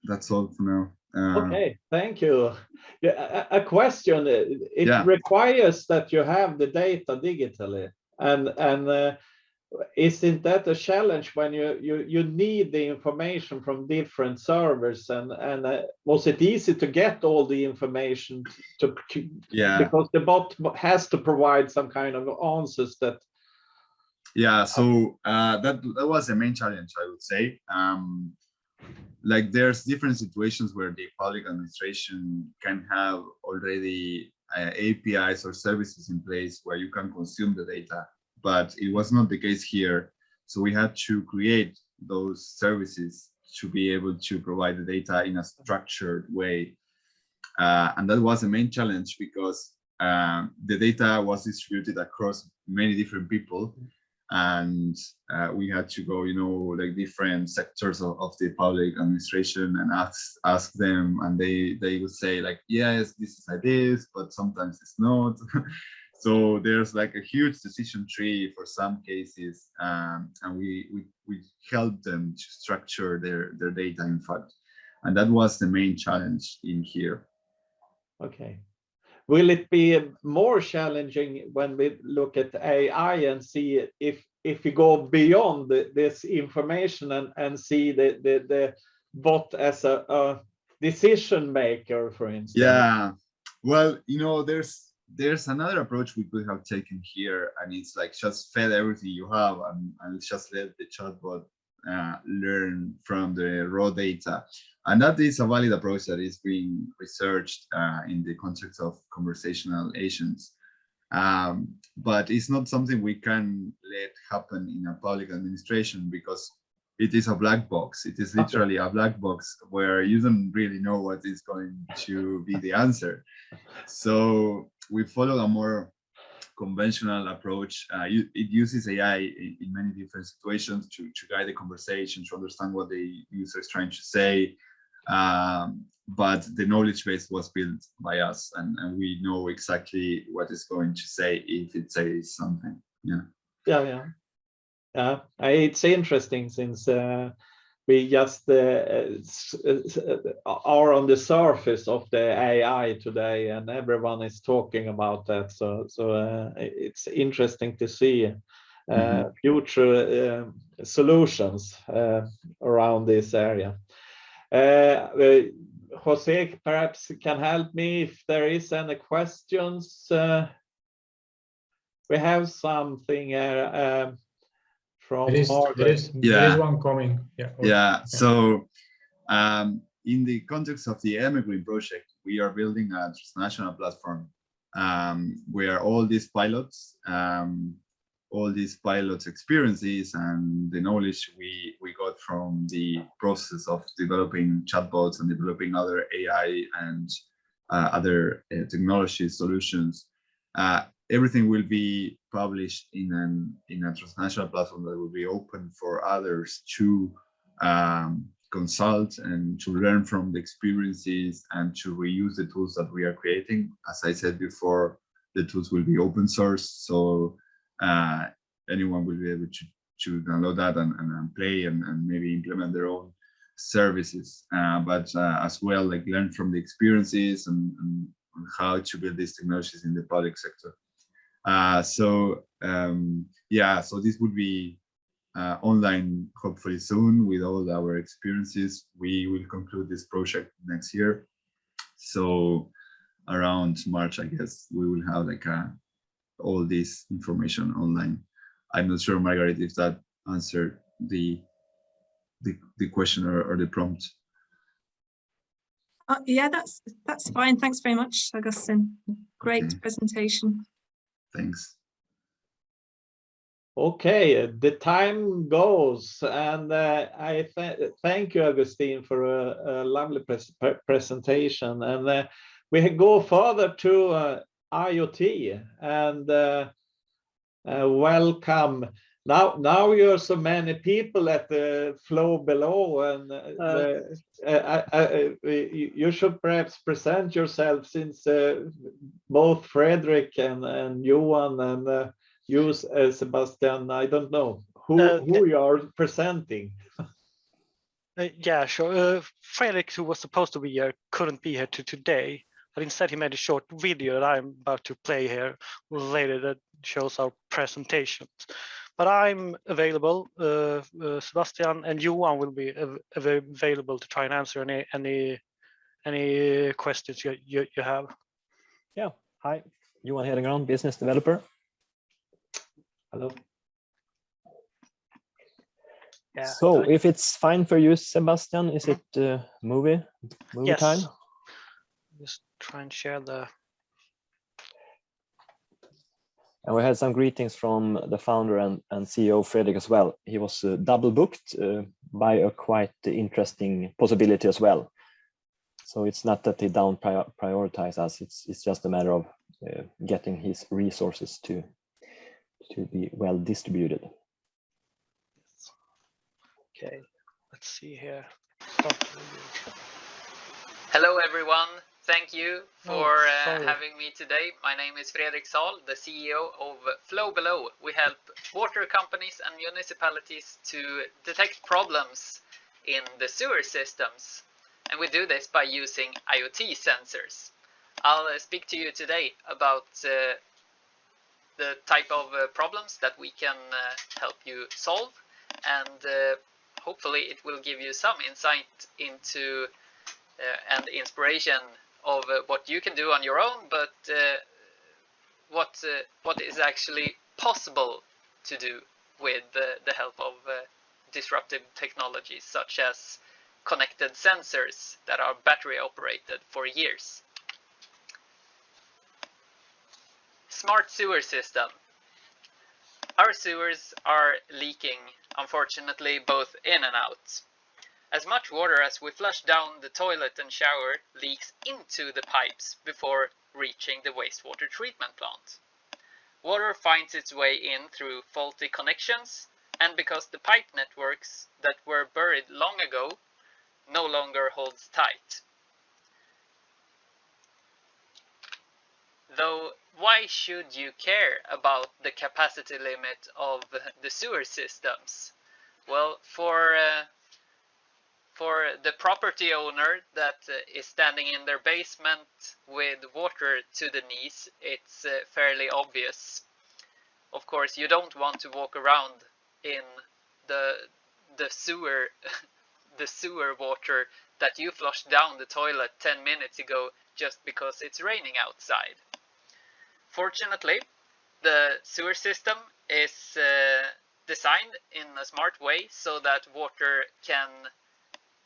that's all for now. Okay, thank you. Yeah, a question. It requires that you have the data digitally, and isn't that a challenge when you need the information from different servers? And was it easy to get all the information because the bot has to provide some kind of answers that? Yeah, so that was the main challenge, I would say. Like there's different situations where the public administration can have already APIs or services in place where you can consume the data, but it was not the case here. So we had to create those services to be able to provide the data in a structured way. And that was the main challenge, because the data was distributed across many different people. And we had to go, like different sectors of the public administration and ask them, and they would say like, yes, this is like this, but sometimes it's not. So there's like a huge decision tree for some cases, and we helped them to structure their data, in fact, and that was the main challenge in here. Okay. will it be more challenging when we look at AI and see if we go beyond this information and see the bot as a decision maker, for instance? Yeah, well, there's another approach we could have taken here, and it's like just fed everything you have and just let the chatbot learn from the raw data. And that is a valid approach that is being researched in the context of conversational agents. But it's not something we can let happen in a public administration, because it is a black box. It is literally a black box where you don't really know what is going to be the answer. So we follow a more conventional approach. It uses AI in many different situations to guide the conversation, to understand what the user is trying to say. But the knowledge base was built by us, and we know exactly what it's going to say if it says something. Yeah. It's interesting, since we just are on the surface of the AI today, and everyone is talking about that. So it's interesting to see future solutions around this area. Jose perhaps can help me if there is any questions. We have something from there is one coming. Yeah. So in the context of the EMERGREEN project, we are building a transnational platform where all these pilots experiences and the knowledge we got from the process of developing chatbots and developing other AI and other technology solutions, everything will be published in a transnational platform that will be open for others to consult and to learn from the experiences and to reuse the tools that we are creating. As I said before, the tools will be open source, so anyone will be able to download that and play and maybe implement their own services, but as well, like, learn from the experiences and how to build these technologies in the public sector. So this would be online hopefully soon with all our experiences. We will conclude this project next year, so around March, I guess, we will have like all this information online. I'm not sure, Margaret, if that answered the question or the prompt. Yeah, that's fine. Thanks very much, Augustin. Great presentation. Thanks. Okay, the time goes, and I thank you, Augustine, for a lovely presentation. And we go further to IoT, and welcome. Now you're so many people at the flow below, and you should perhaps present yourself, since both Fredrik and Johan and you, Sebastian, I don't know who you are presenting. Yeah, sure. Fredrik, who was supposed to be here, couldn't be here today, but instead he made a short video that I'm about to play here later that shows our presentations. But I'm available. Sebastian and Johan will be available to try and answer any questions you have. Yeah. Hi, Johan Hedengrand, business developer. Hello. Yeah. So if it's fine for you, Sebastian, is it movie yes. time? Just try and share the. And we had some greetings from the founder and CEO Fredrik as well. He was double booked by a quite interesting possibility as well. So it's not that he down prioritize us. It's just a matter of getting his resources to be well distributed. Okay, let's see here. Hello everyone. Thank you for having me today. My name is Fredrik Sahl, the CEO of Flow Below. We help water companies and municipalities to detect problems in the sewer systems. And we do this by using IoT sensors. I'll speak to you today about the type of problems that we can help you solve, and hopefully it will give you some insight into and inspiration of what you can do on your own, but what is actually possible to do with the help of disruptive technologies such as connected sensors that are battery operated for years. Smart sewer system. Our sewers are leaking, unfortunately, both in and out. As much water as we flush down the toilet and shower leaks into the pipes before reaching the wastewater treatment plant. Water finds its way in through faulty connections, and because the pipe networks that were buried long ago no longer holds tight. Though, why should you care about the capacity limit of the sewer systems? Well, for the property owner that is standing in their basement with water to the knees, it's fairly obvious. Of course, you don't want to walk around in the sewer the sewer water that you flushed down the toilet 10 minutes ago just because it's raining outside. Fortunately, the sewer system is designed in a smart way so that water can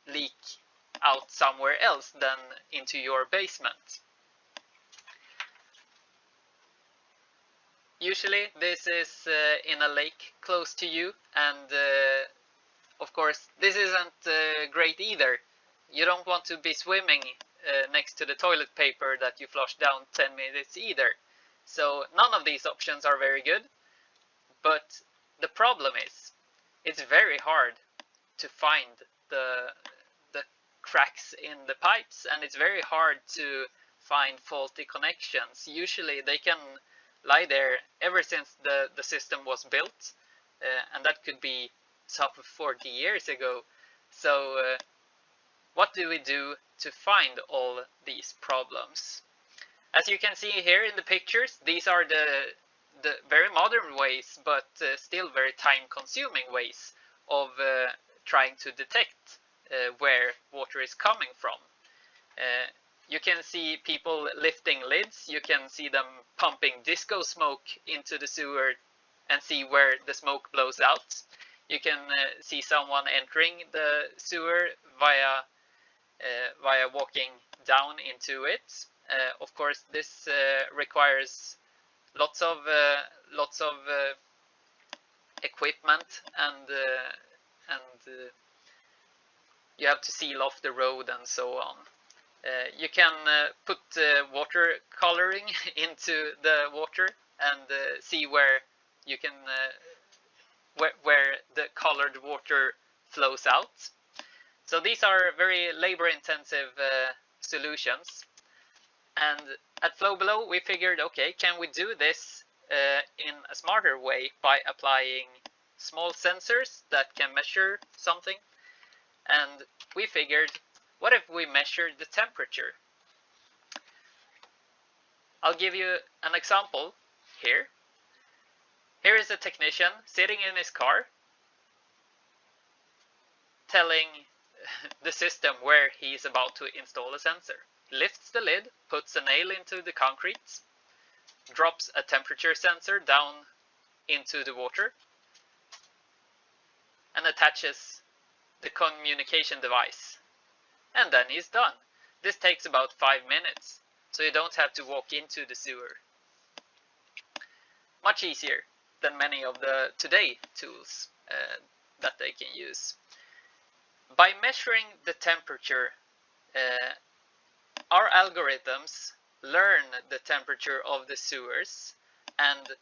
leak out somewhere else than into your basement. Usually this is in a lake close to you, and of course this isn't great either. You don't want to be swimming next to the toilet paper that you flushed down 10 minutes either. So none of these options are very good, but the problem is it's very hard to find the cracks in the pipes, and it's very hard to find faulty connections. Usually they can lie there ever since the system was built, and that could be some 40 years ago. So what do we do to find all these problems? As you can see here in the pictures, these are the very modern ways, but still very time-consuming ways of trying to detect where water is coming from. You can see people lifting lids, you can see them pumping disco smoke into the sewer and see where the smoke blows out. You can see someone entering the sewer via walking down into it. Of course, this requires lots of equipment, and you have to seal off the road and so on. You can put water coloring into the water and see where you can where the colored water flows out. So these are very labor-intensive solutions. And at Flow Below, we figured, okay, can we do this in a smarter way by applying small sensors that can measure something? And we figured, what if we measured the temperature? I'll give you an example here. Here is a technician sitting in his car, telling the system where he is about to install a sensor. Lifts the lid, puts a nail into the concrete, drops a temperature sensor down into the water, and attaches the communication device. And then he's done. This takes about 5 minutes, so you don't have to walk into the sewer. Much easier than many of the today tools that they can use. By measuring the temperature, our algorithms learn the temperature of the sewers, and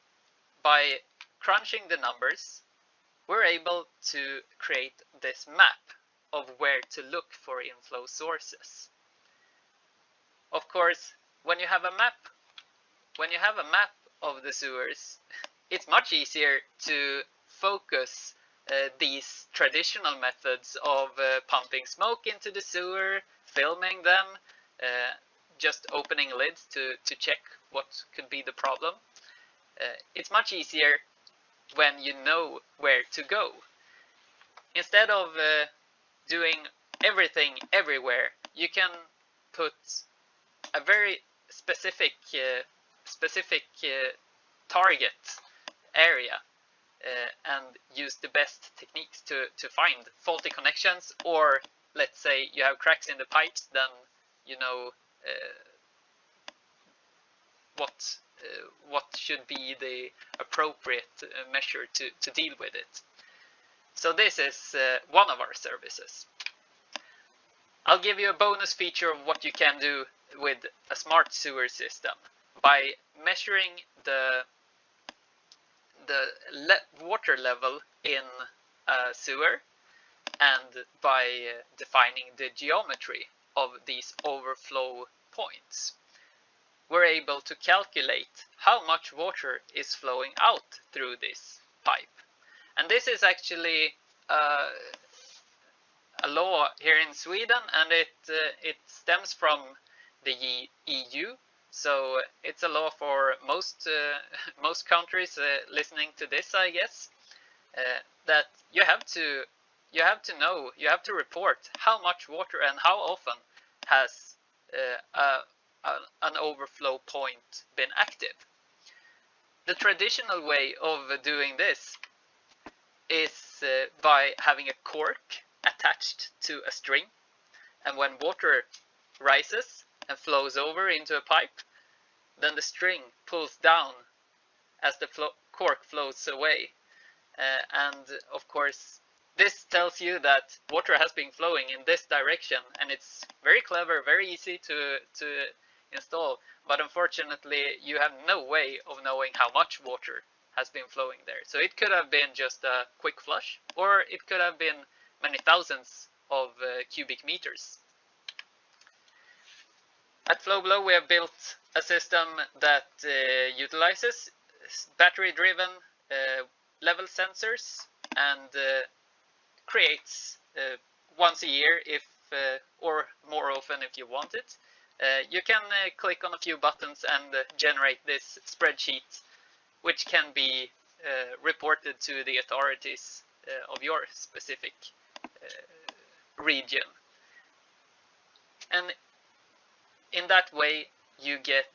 by crunching the numbers, we're able to create this map of where to look for inflow sources. Of course, when you have a map of the sewers, it's much easier to focus these traditional methods of pumping smoke into the sewer, filming them, just opening lids to check what could be the problem. It's much easier when you know where to go. Instead of doing everything everywhere, you can put a very specific target area and use the best techniques to find faulty connections, or let's say you have cracks in the pipes, then you know what should be the appropriate measure to deal with it. So this is one of our services. I'll give you a bonus feature of what you can do with a smart sewer system by measuring the water level in a sewer, and by defining the geometry of these overflow points. We're able to calculate how much water is flowing out through this pipe. And this is actually a law here in Sweden, and it stems from the EU. So it's a law for most countries listening to this, I guess, that you have to know, you have to report how much water and how often has an overflow point been active. The traditional way of doing this is by having a cork attached to a string, and when water rises and flows over into a pipe, then the string pulls down as the cork floats away. And of course, this tells you that water has been flowing in this direction, and it's very clever, very easy to install. But unfortunately, you have no way of knowing how much water has been flowing there. So it could have been just a quick flush, or it could have been many thousands of cubic meters. At FlowBelow, we have built a system that utilizes battery-driven level sensors and creates once a year, if or more often if you want it. You can click on a few buttons and generate this spreadsheet, which can be reported to the authorities of your specific region. And in that way, you get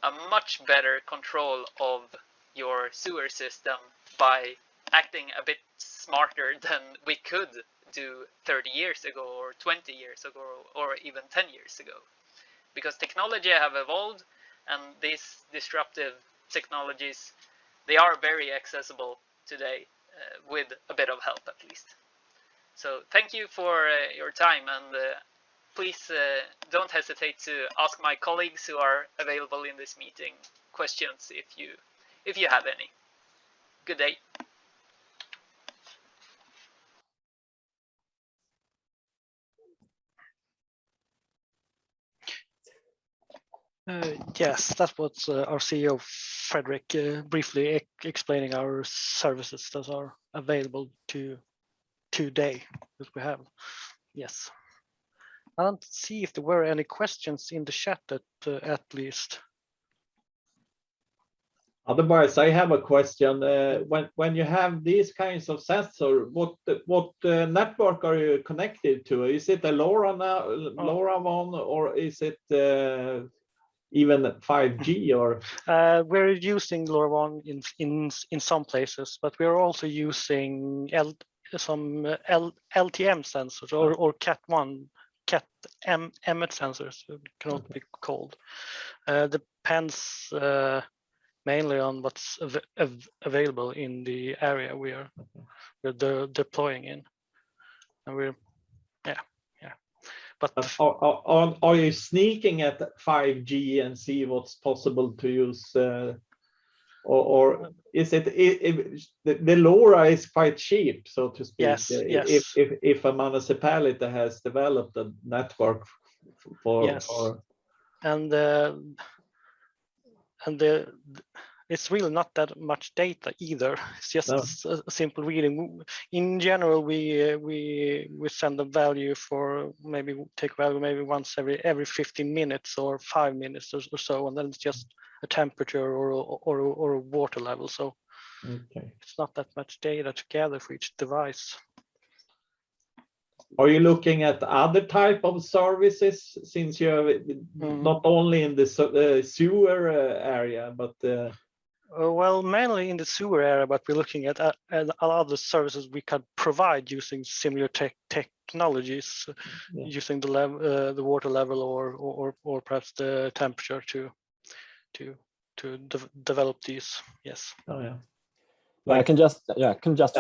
a much better control of your sewer system by acting a bit smarter than we could do 30 years ago, or 20 years ago, or even 10 years ago. Because technology have evolved, and these disruptive technologies, they are very accessible today with a bit of help at least. So thank you for your time, and please don't hesitate to ask my colleagues who are available in this meeting questions if you have any. Good day. Yes, that was our CEO, Frederick, briefly explaining our services that are available today that we have. Yes. I don't see if there were any questions in the chat at least. Otherwise, I have a question. When you have these kinds of sensors, what network are you connected to? Is it a LoRa one, or is it even 5G? Or we're using LoRaWAN in some places, but we're also using some LTM sensors or Cat-M sensors, it can also be called. Depends mainly on what's available in the area we're deploying in, and we're But are you sneaking at 5G and see what's possible to use, or is it the LoRa is quite cheap, so to speak? Yes. If a municipality has developed a network for and the it's really not that much data either. It's just No. a simple reading. In general, we send a value for maybe take value maybe once every 15 minutes or 5 minutes or so, and then it's just a temperature or a water level. So Okay. it's not that much data to gather for each device. Are you looking at other type of services, since you're not only in the sewer area, but well, mainly in the sewer area, but we're looking at other services we can provide using similar technologies, using the water level or perhaps the temperature to develop these. Yes. Oh yeah. I can just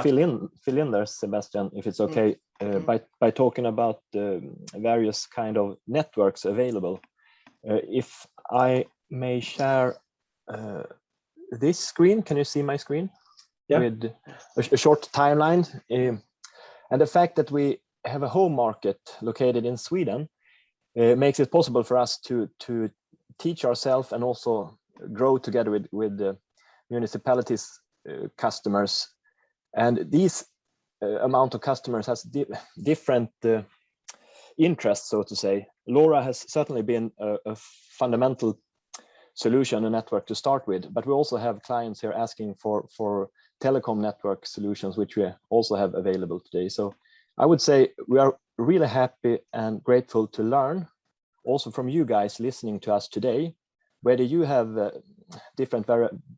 fill in there, Sebastian, if it's okay, by talking about the various kind of networks available. If I may share this screen, can you see my screen? Yeah. With a short timeline, and the fact that we have a home market located in Sweden makes it possible for us to teach ourselves and also grow together with the municipalities customers, and these amount of customers has different interests, so to say. LoRa has certainly been a fundamental solution, a network to start with, but we also have clients here asking for telecom network solutions, which we also have available today. So I would say we are really happy and grateful to learn also from you guys listening to us today, whether you have different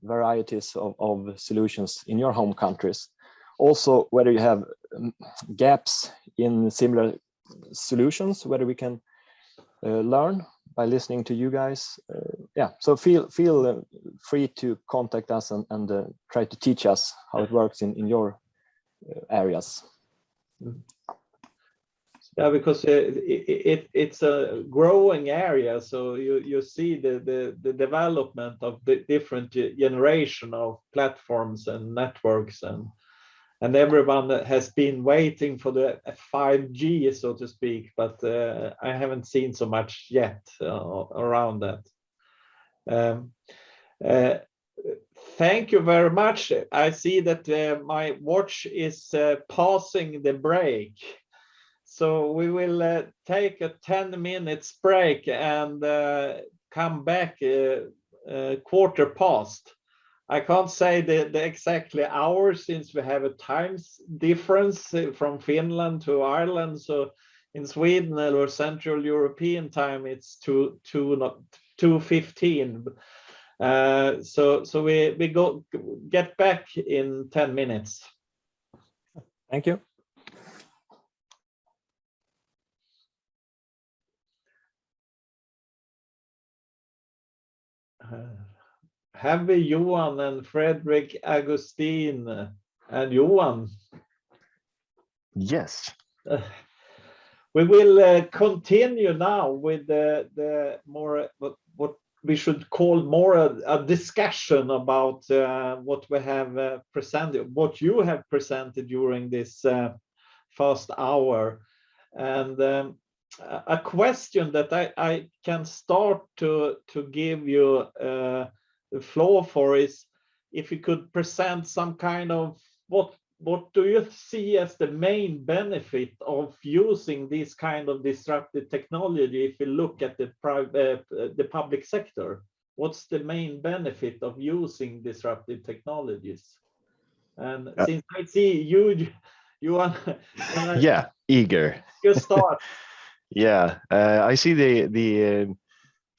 varieties of solutions in your home countries, also whether you have gaps in similar solutions, whether we can learn by listening to you guys. So feel free to contact us and try to teach us how it works in your areas. Yeah, because it's a growing area, so you see the development of the different generation of platforms and networks, and everyone has been waiting for the 5G, so to speak, but I haven't seen so much yet around that. Thank you very much. I see that my watch is passing the break. So we will take a 10 minutes break and come back 1/4 I can't say the exactly hour, since we have a time difference from Finland to Ireland. So in Sweden or Central European time, it's 2:15. So we get back in 10 minutes. Thank you. Have we Johan and Fredrik, Agustin and Johan? Yes. We will continue now with the more what we should call more a discussion about what we have presented, what you have presented during this first hour, and a question that I can start to give you the floor for is if you could present some kind of what do you see as the main benefit of using this kind of disruptive technology if you look at the public sector? What's the main benefit of using disruptive technologies? And since I see you eager. You start. I see the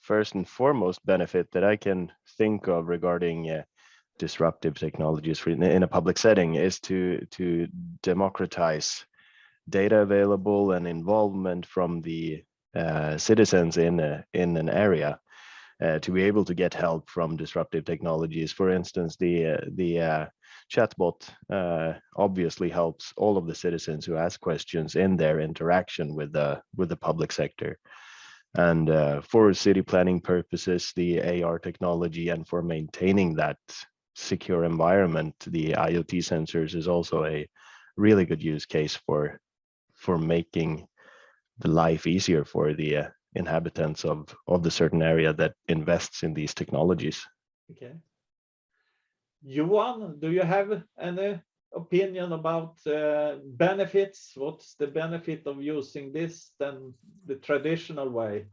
first and foremost benefit that I can think of regarding disruptive technologies in a public setting is to democratize data available and involvement from the citizens in an area to be able to get help from disruptive technologies. For instance, the chatbot obviously helps all of the citizens who ask questions in their interaction with the public sector. And for city planning purposes, the AR technology, and for maintaining that secure environment, the IoT sensors is also a really good use case for making the life easier for the inhabitants of the certain area that invests in these technologies. Okay. Johan, do you have any opinion about benefits? What's the benefit of using this than the traditional way?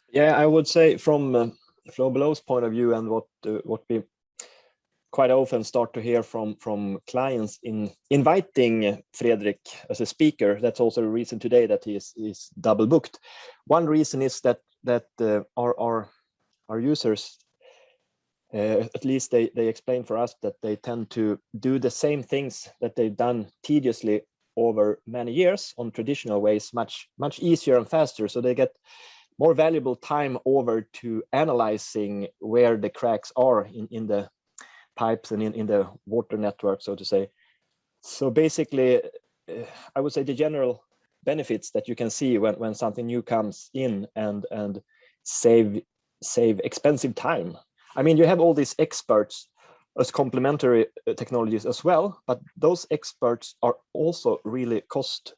Yeah, I would say from Flow Below's point of view, and what we quite often start to hear from clients in inviting Fredrik as a speaker. That's also a reason today that he is double booked. One reason is that our users, at least they explain for us, that they tend to do the same things that they've done tediously over many years on traditional ways much easier and faster. So they get more valuable time over to analyzing where the cracks are in the pipes and in the water network, so to say. So basically, I would say the general benefits that you can see when something new comes in and save expensive time. I mean, you have all these experts as complementary technologies as well, but those experts are also really cost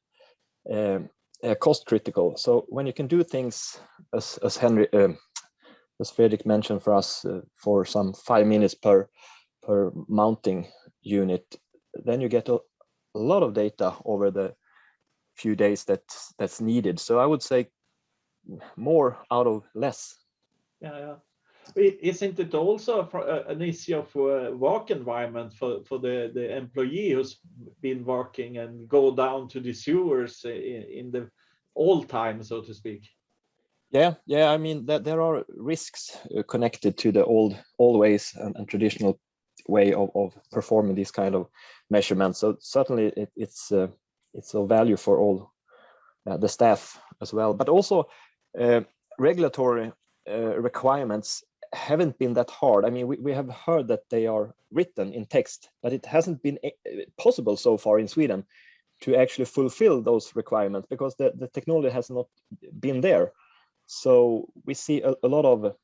critical. So when you can do things as Fredrik mentioned for us for some 5 minutes per mounting unit, then you get a lot of data over the few days that's needed. So I would say more out of less. Yeah. Isn't it also an issue of work environment for the employee who's been working and go down to the sewers in the all time, so to speak? Yeah. I mean, there are risks connected to the old ways and traditional way of performing these kind of measurements. So certainly it's of value for all the staff as well. But also regulatory requirements haven't been that hard. I mean, we have heard that they are written in text, but it hasn't been possible so far in Sweden to actually fulfill those requirements because the technology has not been there. So we see a lot of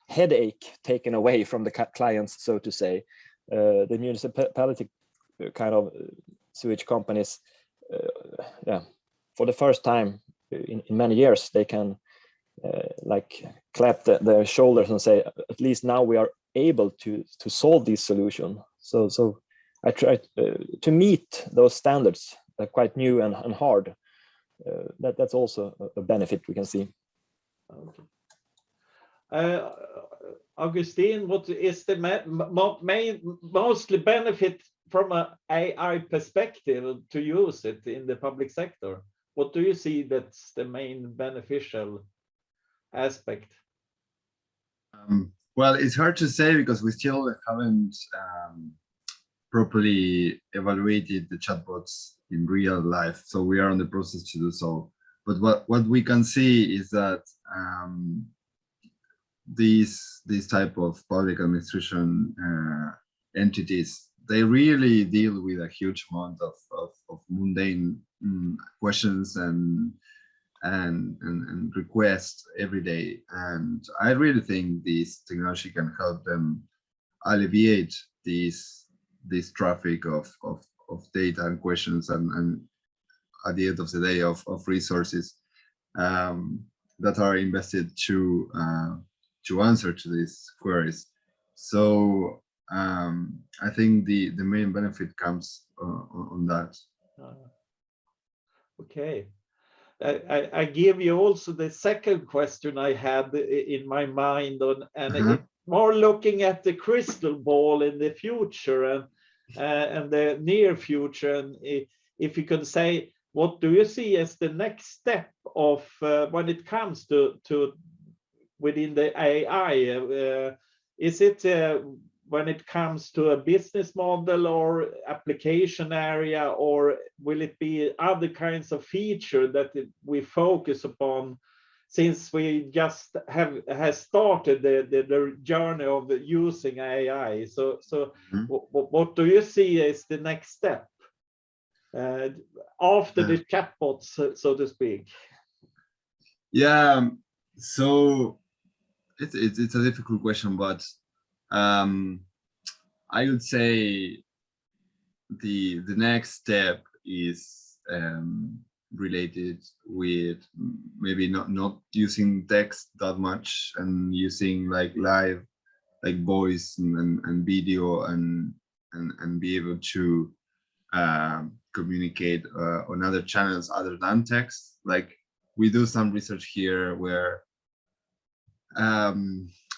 headache taken away from the clients, so to say. The municipality kind of sewage companies, for the first time in many years, they can like clap their shoulders and say, at least now we are able to solve this solution. So I try to meet those standards that are quite new and hard. That's also a benefit we can see. Okay. Augustine, what is the mostly benefit from an AI perspective to use it in the public sector? What do you see that's the main beneficial aspect? Well, it's hard to say because we still haven't properly evaluated the chatbots in real life. So we are in the process to do so. But what we can see is that these type of public administration entities, they really deal with a huge amount of mundane questions and requests every day. And I really think this technology can help them alleviate this traffic of data and questions and at the end of the day of resources that are invested to answer to these queries. So I think the main benefit comes on that. Okay. I give you also the second question I had in my mind on, and it, more looking at the crystal ball in the future and the near future. And if you could say, what do you see as the next step of when it comes to within the AI? Is it when it comes to a business model or application area, or will it be other kinds of feature that we focus upon, since we just has started the journey of using AI? So what do you see as the next step after the chatbots, so to speak? Yeah, so it's a difficult question, but I would say the next step is related with maybe not using text that much and using like live like voice and video and be able to communicate on other channels other than text. Like we do some research here where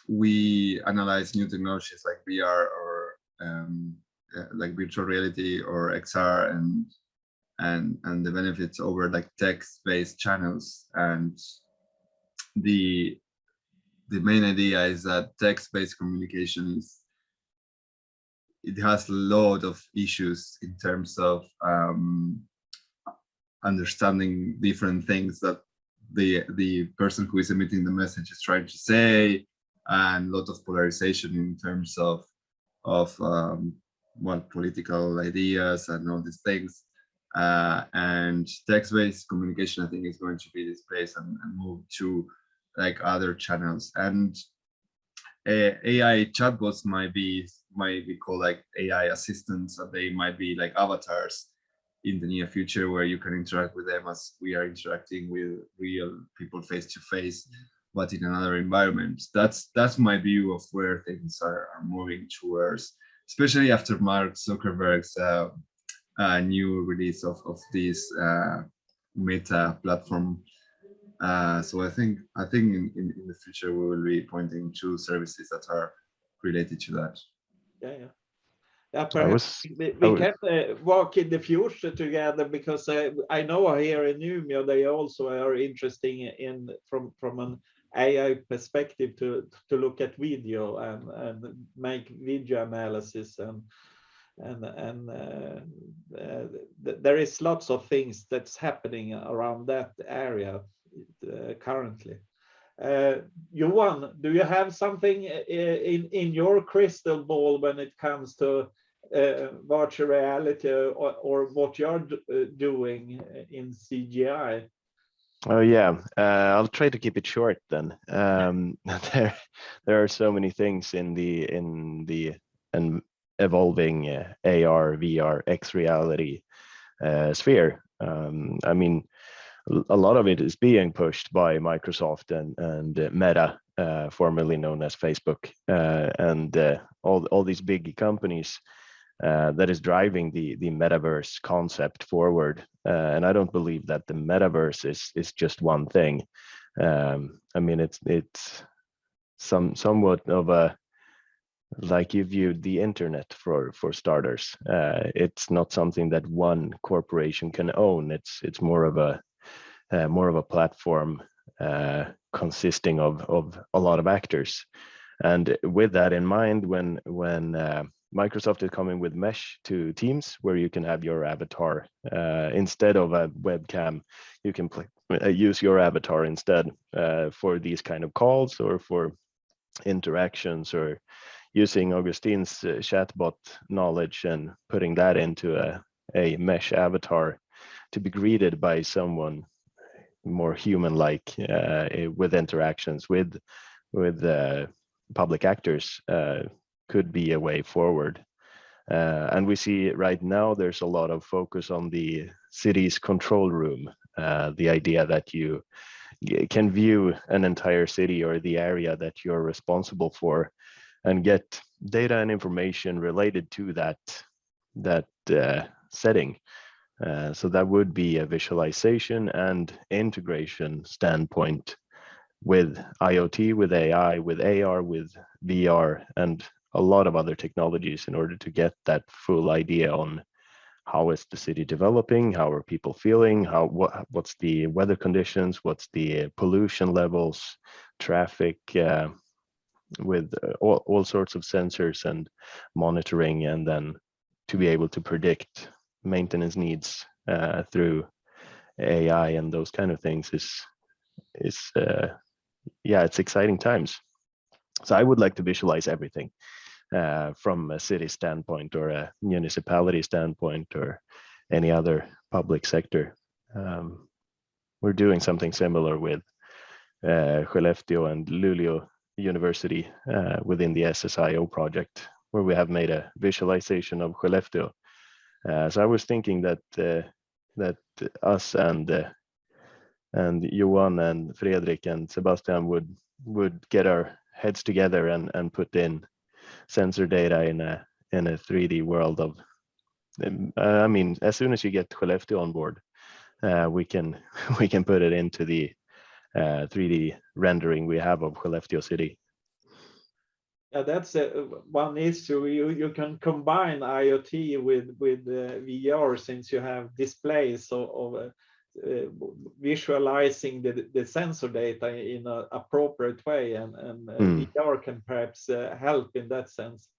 we analyze new technologies like VR or like virtual reality or XR and the benefits over like text-based channels. And the main idea is that text-based communication it has a lot of issues in terms of understanding different things that the person who is emitting the message is trying to say, and a lot of polarization in terms of political ideas and all these things. And text-based communication, I think, is going to be displaced and move to like other channels. And AI chatbots might be called like AI assistants, and they might be like avatars in the near future where you can interact with them as we are interacting with real people face to face, but in another environment. That's my view of where things are moving towards, especially after Mark Zuckerberg's new release of this Meta platform. So I think in the future we will be pointing to services that are related to that. Yeah, perhaps we can work in the future together, because I know here in Umeå they also are interested in from an AI perspective to look at video and make video analysis and there is lots of things that's happening around that area currently. Johan, do you have something in your crystal ball when it comes to virtual reality or what you're doing in CGI? Oh yeah, I'll try to keep it short then. There are so many things in the evolving AR, VR, X reality sphere. I mean, a lot of it is being pushed by Microsoft and Meta, formerly known as Facebook, and all these big companies that is driving the metaverse concept forward. And I don't believe that the metaverse is just one thing. I mean, it's somewhat of a, like you viewed the internet for starters. It's not something that one corporation can own. It's more of a platform consisting of a lot of actors. And with that in mind, when Microsoft is coming with Mesh to Teams, where you can have your avatar instead of a webcam, you can use your avatar instead for these kind of calls or for interactions, or using Augustine's chatbot knowledge and putting that into a Mesh avatar to be greeted by someone more human-like with interactions with public actors could be a way forward. And we see right now there's a lot of focus on the city's control room, the idea that you can view an entire city or the area that you're responsible for and get data and information related to that setting. So that would be a visualization and integration standpoint with IoT, with AI, with AR, with VR, and a lot of other technologies in order to get that full idea on how is the city developing, how are people feeling, what's the weather conditions, what's the pollution levels, traffic, with all sorts of sensors and monitoring, and then to be able to predict maintenance needs through AI and those kind of things is yeah, it's exciting times. So I would like to visualize everything from a city standpoint or a municipality standpoint or any other public sector. We're doing something similar with Skellefteå and Luleå University within the SSIO project, where we have made a visualization of Skellefteå. So I was thinking that us and Johan and Fredrik and Sebastian would get our heads together and put in sensor data in a 3D world of. I mean, as soon as you get Skellefteå on board, we can put it into the 3D rendering we have of Skellefteå city. Yeah, that's one issue. You can combine IoT with VR, since you have displays of visualizing the sensor data in an appropriate way, and VR can perhaps help in that sense.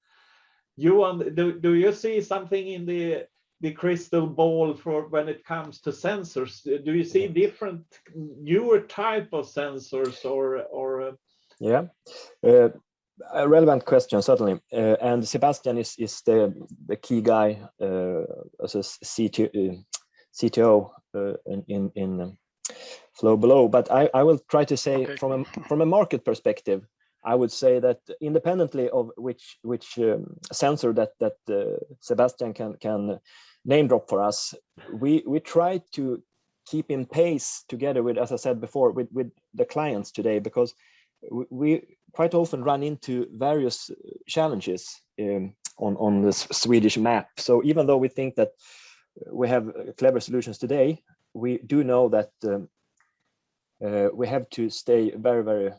Johan, do you see something in the crystal ball for when it comes to sensors? Do you see different newer type of sensors or? Yeah. A relevant question, certainly, and Sebastian is the key guy as a CTO in Flow Below. But I will try to say, okay, from a market perspective, I would say that independently of which sensor that Sebastian can name drop for us, we try to keep in pace together with, as I said before, with the clients today, because we quite often run into various challenges on the Swedish map. So even though we think that we have clever solutions today, we do know that we have to stay very, very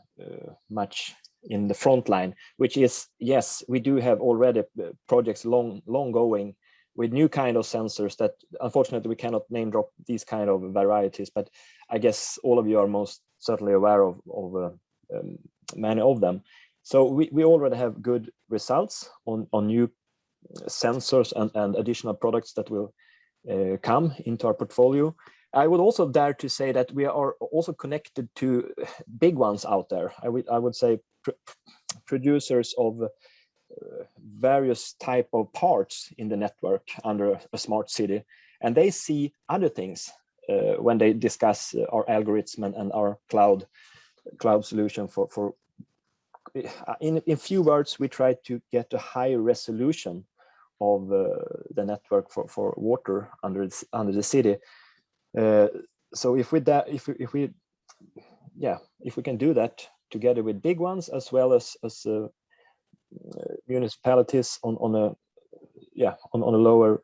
much in the front line, which is, yes, we do have already projects long going with new kind of sensors that unfortunately we cannot name drop these kind of varieties, but I guess all of you are most certainly aware of many of them. So we already have good results on new sensors and additional products that will come into our portfolio. I would also dare to say that we are also connected to big ones out there. I would say producers of various type of parts in the network under a smart city, and they see other things when they discuss our algorithm and our cloud solution for in few words, we try to get a higher resolution of the network for water under the city. So if we can do that together with big ones as well as municipalities on a lower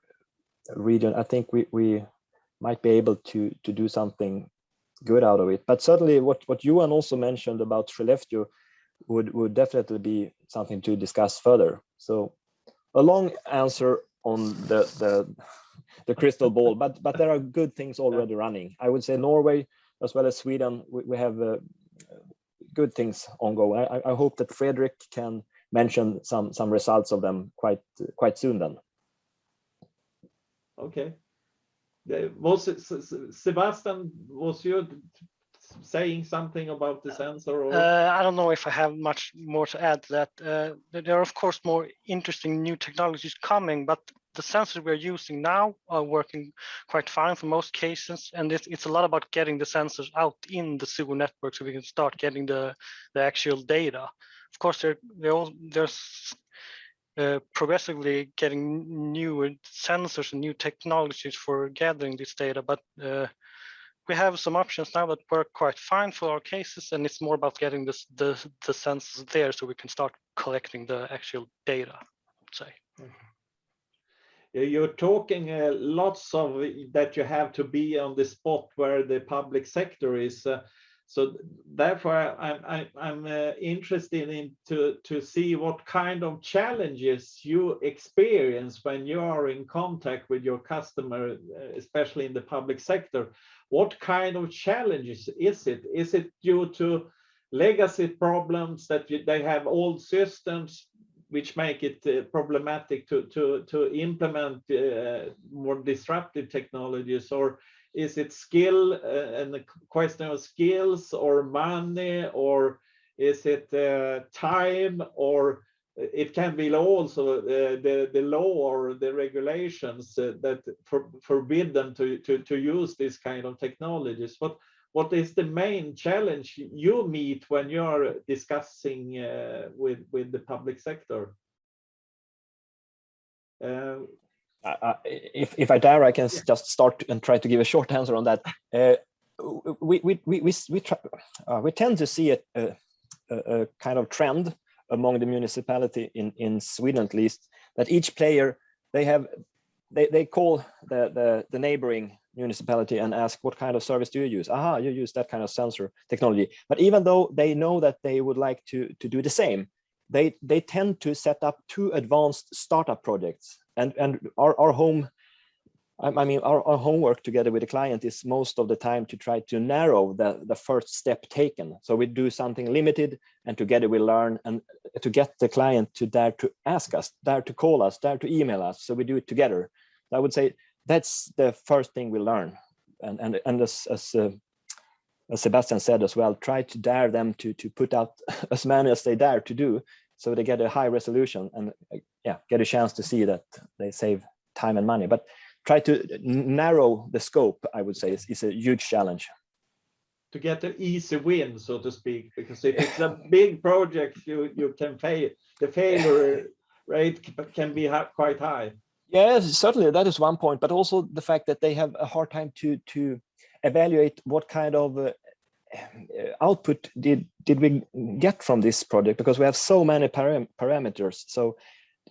region, I think we might be able to do something good out of it. But certainly what Johan also mentioned about Skellefteå would definitely be something to discuss further. So a long answer on the crystal ball, but there are good things already running. I would say Norway as well as Sweden, we have good things ongoing. I hope that Fredrik can mention some results of them quite soon then. Okay. Was it Sebastian, was you saying something about the sensor? Or? I don't know if I have much more to add to that. There are of course more interesting new technologies coming, but the sensors we're using now are working quite fine for most cases, and it's a lot about getting the sensors out in the sewer network so we can start getting the actual data. Of course, there's progressively getting newer sensors and new technologies for gathering this data, but we have some options now that work quite fine for our cases, and it's more about getting the sensors there so we can start collecting the actual data, I would say. You're talking lots of that you have to be on the spot where the public sector is. So therefore, I'm interested in to see what kind of challenges you experience when you are in contact with your customer, especially in the public sector. What kind of challenges is it? Is it due to legacy problems that they have old systems which make it problematic to implement more disruptive technologies, or is it skill and the question of skills or money, or is it time, or it can be also the law or the regulations that forbid them to use this kind of technologies? What is the main challenge you meet when you're discussing with the public sector? If I dare, I can just start and try to give a short answer on that. We tend to see a kind of trend among the municipality in Sweden, at least, that each player, they call the neighboring municipality and ask, what kind of service do you use? Aha, you use that kind of sensor technology. But even though they know that they would like to do the same, they tend to set up too advanced startup projects. And our homework together with the client is most of the time to try to narrow the first step taken. So we do something limited, and together we learn, and to get the client to dare to ask us, dare to call us, dare to email us. So we do it together. I would say that's the first thing we learn. And as Sebastian said as well, try to dare them to put out as many as they dare to do, so they get a high resolution and get a chance to see that they save time and money. But try to narrow the scope, I would say, is a huge challenge. To get an easy win, so to speak, because if it's a big project, you can fail. The failure rate can be quite high. Yes, certainly that is one point, but also the fact that they have a hard time to evaluate what kind of output did we get from this project, because we have so many parameters. So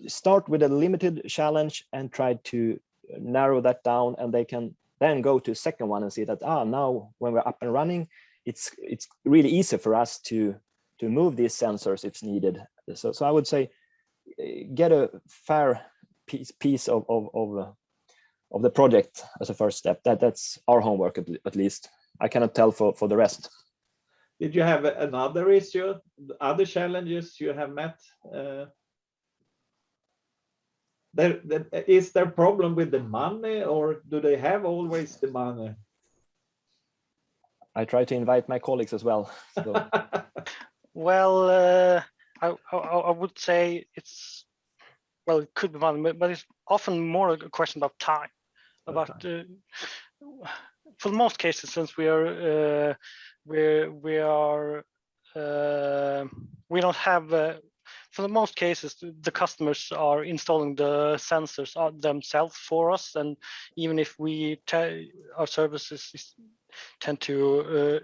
start with a limited challenge and try to narrow that down, and they can then go to second one and see that now when we're up and running, it's really easy for us to move these sensors if needed. So I would say get a fair piece of the project as a first step. That's our homework, at least. I cannot tell for the rest. Did you have another issue, other challenges you have met? Is there a problem with the money, or do they have always the money? I try to invite my colleagues as well. So. Well, I would say it could be money, but it's often more a question about time. About for most cases, since we don't have. For the most cases, the customers are installing the sensors themselves for us, and even if our services tend to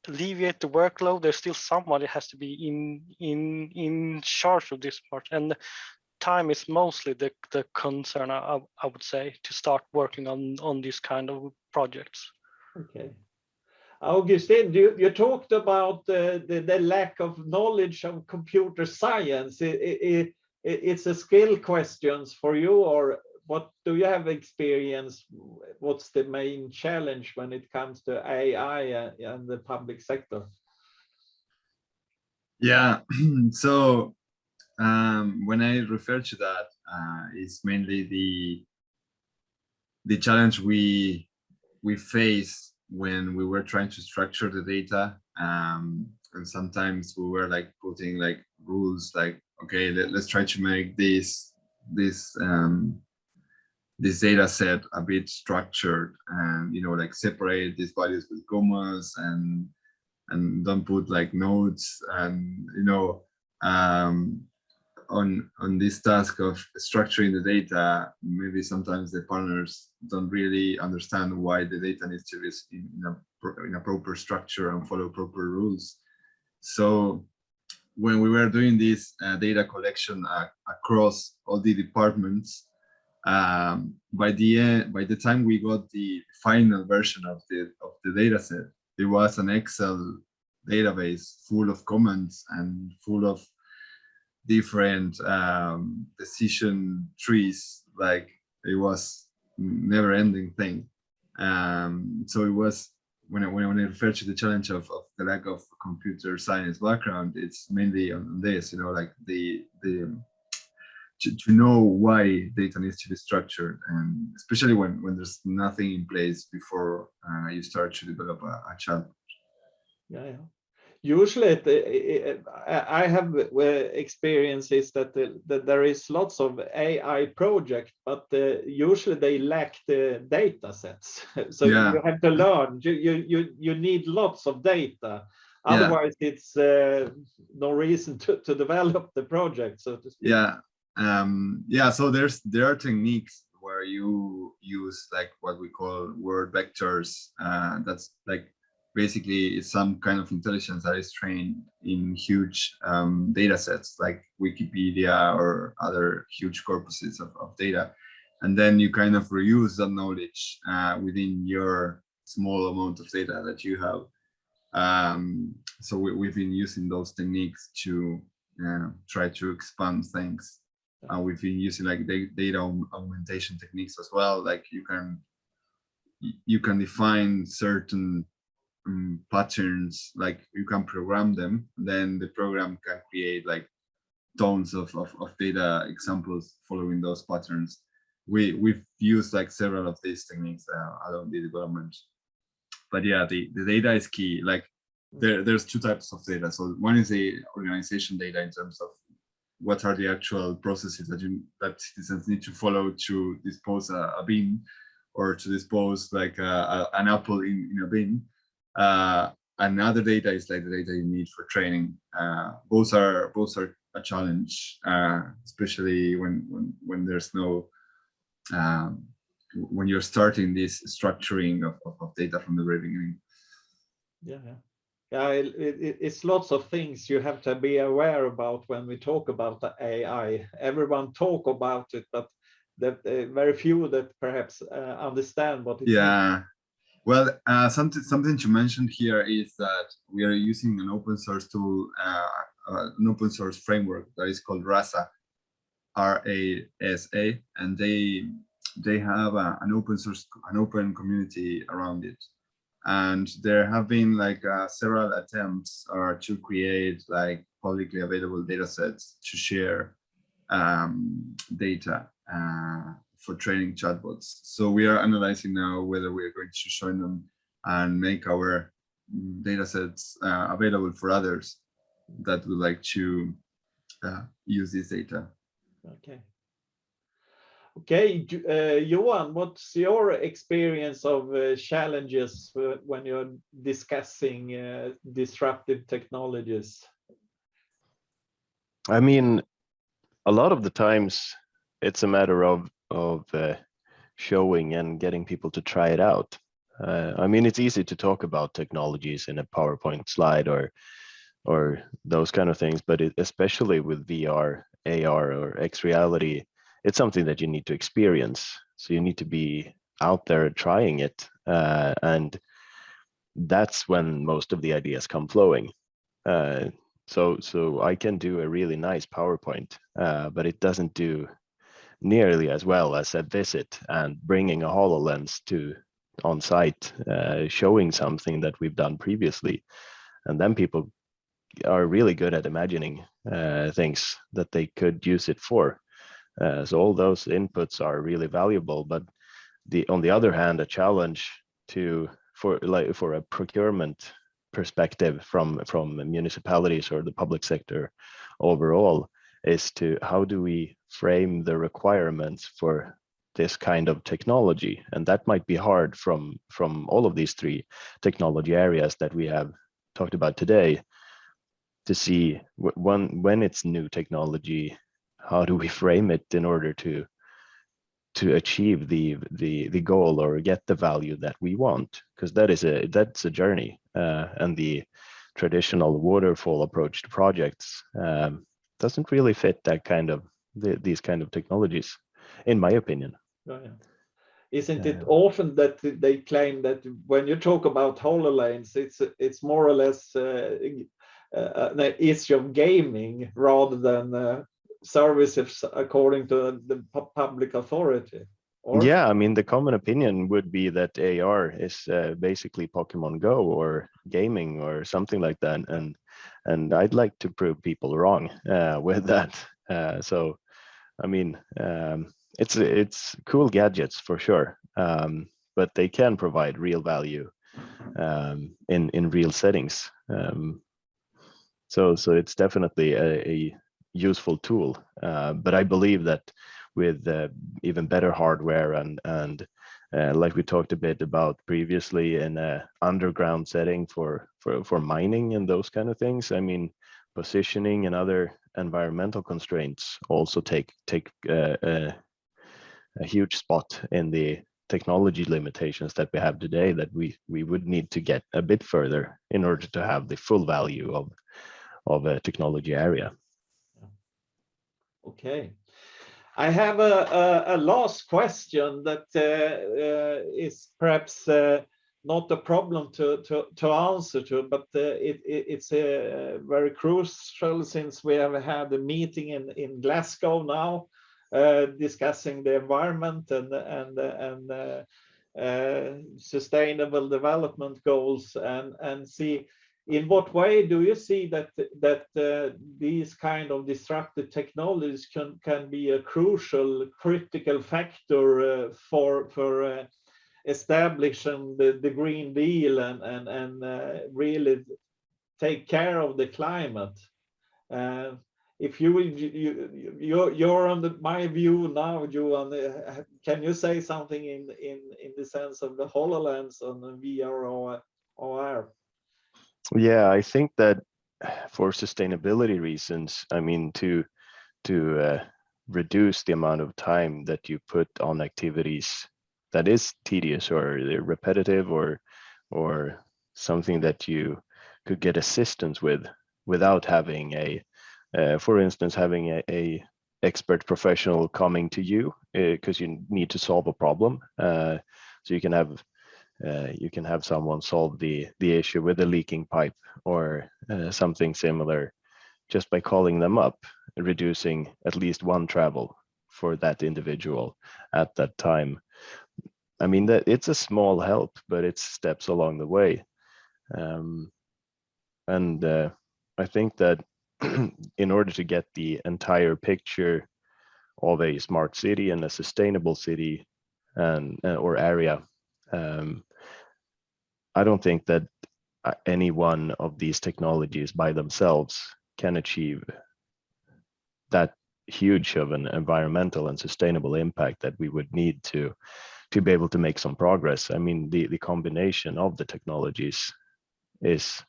alleviate the workload, there's still somebody has to be in charge of this part, and time is mostly the concern. I would say, to start working on these kind of projects. Okay. Augustin, you talked about the lack of knowledge of computer science. It's a skill questions for you, or what do you have experience? What's the main challenge when it comes to AI and the public sector? Yeah, so when I refer to that, it's mainly the challenge we face when we were trying to structure the data, and sometimes we were like putting like rules, like, okay, let's try to make this data set a bit structured, and like separate these values with commas, and don't put like nodes, and on this task of structuring the data, maybe sometimes the partners don't really understand why the data needs to be in a proper structure and follow proper rules. So when we were doing this data collection across all the departments, by the time we got the final version of the data set, it was an Excel database full of comments and full of different decision trees. Like, it was never-ending thing. So it was, when I refer to the challenge of the lack of computer science background, it's mainly on this, like to know why data needs to be structured, and especially when there's nothing in place before you start to develop a chatbot. Yeah. Usually, I have experiences that there is lots of AI projects, but usually they lack the data sets. So Yeah. You have to learn. You need lots of data. Otherwise, it's no reason to develop the project, so to speak. Yeah. So there are techniques where you use like what we call word vectors. That's like basically it's some kind of intelligence that is trained in huge data sets like Wikipedia or other huge corpuses of data. And then you kind of reuse that knowledge within your small amount of data that you have. So we've been using those techniques to try to expand things. We've been using like data augmentation techniques as well. Like you can define certain patterns, like you can program them, then the program can create like tons of data examples following those patterns. We've used like several of these techniques along the development. But yeah, the data is key. Like there's two types of data. So one is the organization data in terms of what are the actual processes that citizens need to follow to dispose a bin, or to dispose like an apple in a bin. Another data is like the data you need for training. Both are a challenge, especially when there's no when you're starting this structuring of data from the very beginning. It's lots of things you have to be aware about when we talk about the AI. Everyone talk about it, but very few that perhaps understand what it means. Well, something to mention here is that we are using an open source tool, an open source framework that is called RASA, RASA, and they have an open community around it. And there have been like several attempts to create like publicly available data sets to share data for training chatbots. So we are analyzing now whether we are going to join them and make our data sets available for others that would like to use this data. Okay, Johan, what's your experience of challenges when you're discussing disruptive technologies? I mean, a lot of the times it's a matter of showing and getting people to try it out. I mean, it's easy to talk about technologies in a PowerPoint slide or those kind of things, but especially with VR, AR, or X reality, it's something that you need to experience. So you need to be out there trying it, and that's when most of the ideas come flowing. So I can do a really nice PowerPoint, but it doesn't do nearly as well as a visit and bringing a HoloLens on site, showing something that we've done previously. And then people are really good at imagining things that they could use it for. So all those inputs are really valuable, but on the other hand, a challenge for a procurement perspective from municipalities or the public sector overall is how do we frame the requirements for this kind of technology? And that might be hard from all of these three technology areas that we have talked about today, to see when it's new technology, how do we frame it in order to achieve the goal or get the value that we want? Because that's a journey, and the traditional waterfall approach to projects doesn't really fit that kind of these kind of technologies, in my opinion. Isn't it often that they claim that when you talk about HoloLens, it's more or less an issue of gaming rather than services according to the public authority? Or? Yeah, I mean, the common opinion would be that AR is basically Pokemon Go or gaming or something like that, and I'd like to prove people wrong with that. So, I mean, it's cool gadgets for sure, but they can provide real value in real settings. So it's definitely a useful tool, but I believe that with even better hardware and like we talked a bit about previously, in a underground setting for mining and those kind of things, I mean, positioning and other environmental constraints also take a huge spot in the technology limitations that we have today, that we would need to get a bit further in order to have the full value of a technology area. Okay. I have a last question that is perhaps not a problem to answer to, but it's very crucial, since we have had a meeting in Glasgow now, discussing the environment and sustainable development goals, and see in what way do you see that these kind of disruptive technologies can be a critical factor for establishing the Green Deal and really take care of the climate. If you're on my view now, Johan, can you say something in the sense of the HoloLens on the VR or AR? Yeah, I think that for sustainability reasons, I mean, to reduce the amount of time that you put on activities that is tedious or repetitive or something that you could get assistance with without having for instance, having a expert professional coming to you because you need to solve a problem. So you can have someone solve the issue with a leaking pipe or something similar just by calling them up, reducing at least one travel for that individual at that time. I mean, that it's a small help, but it's steps along the way. And I think that in order to get the entire picture of a smart city and a sustainable city and or area, I don't think that any one of these technologies by themselves can achieve that huge of an environmental and sustainable impact that we would need to be able to make some progress. I mean, the combination of the technologies is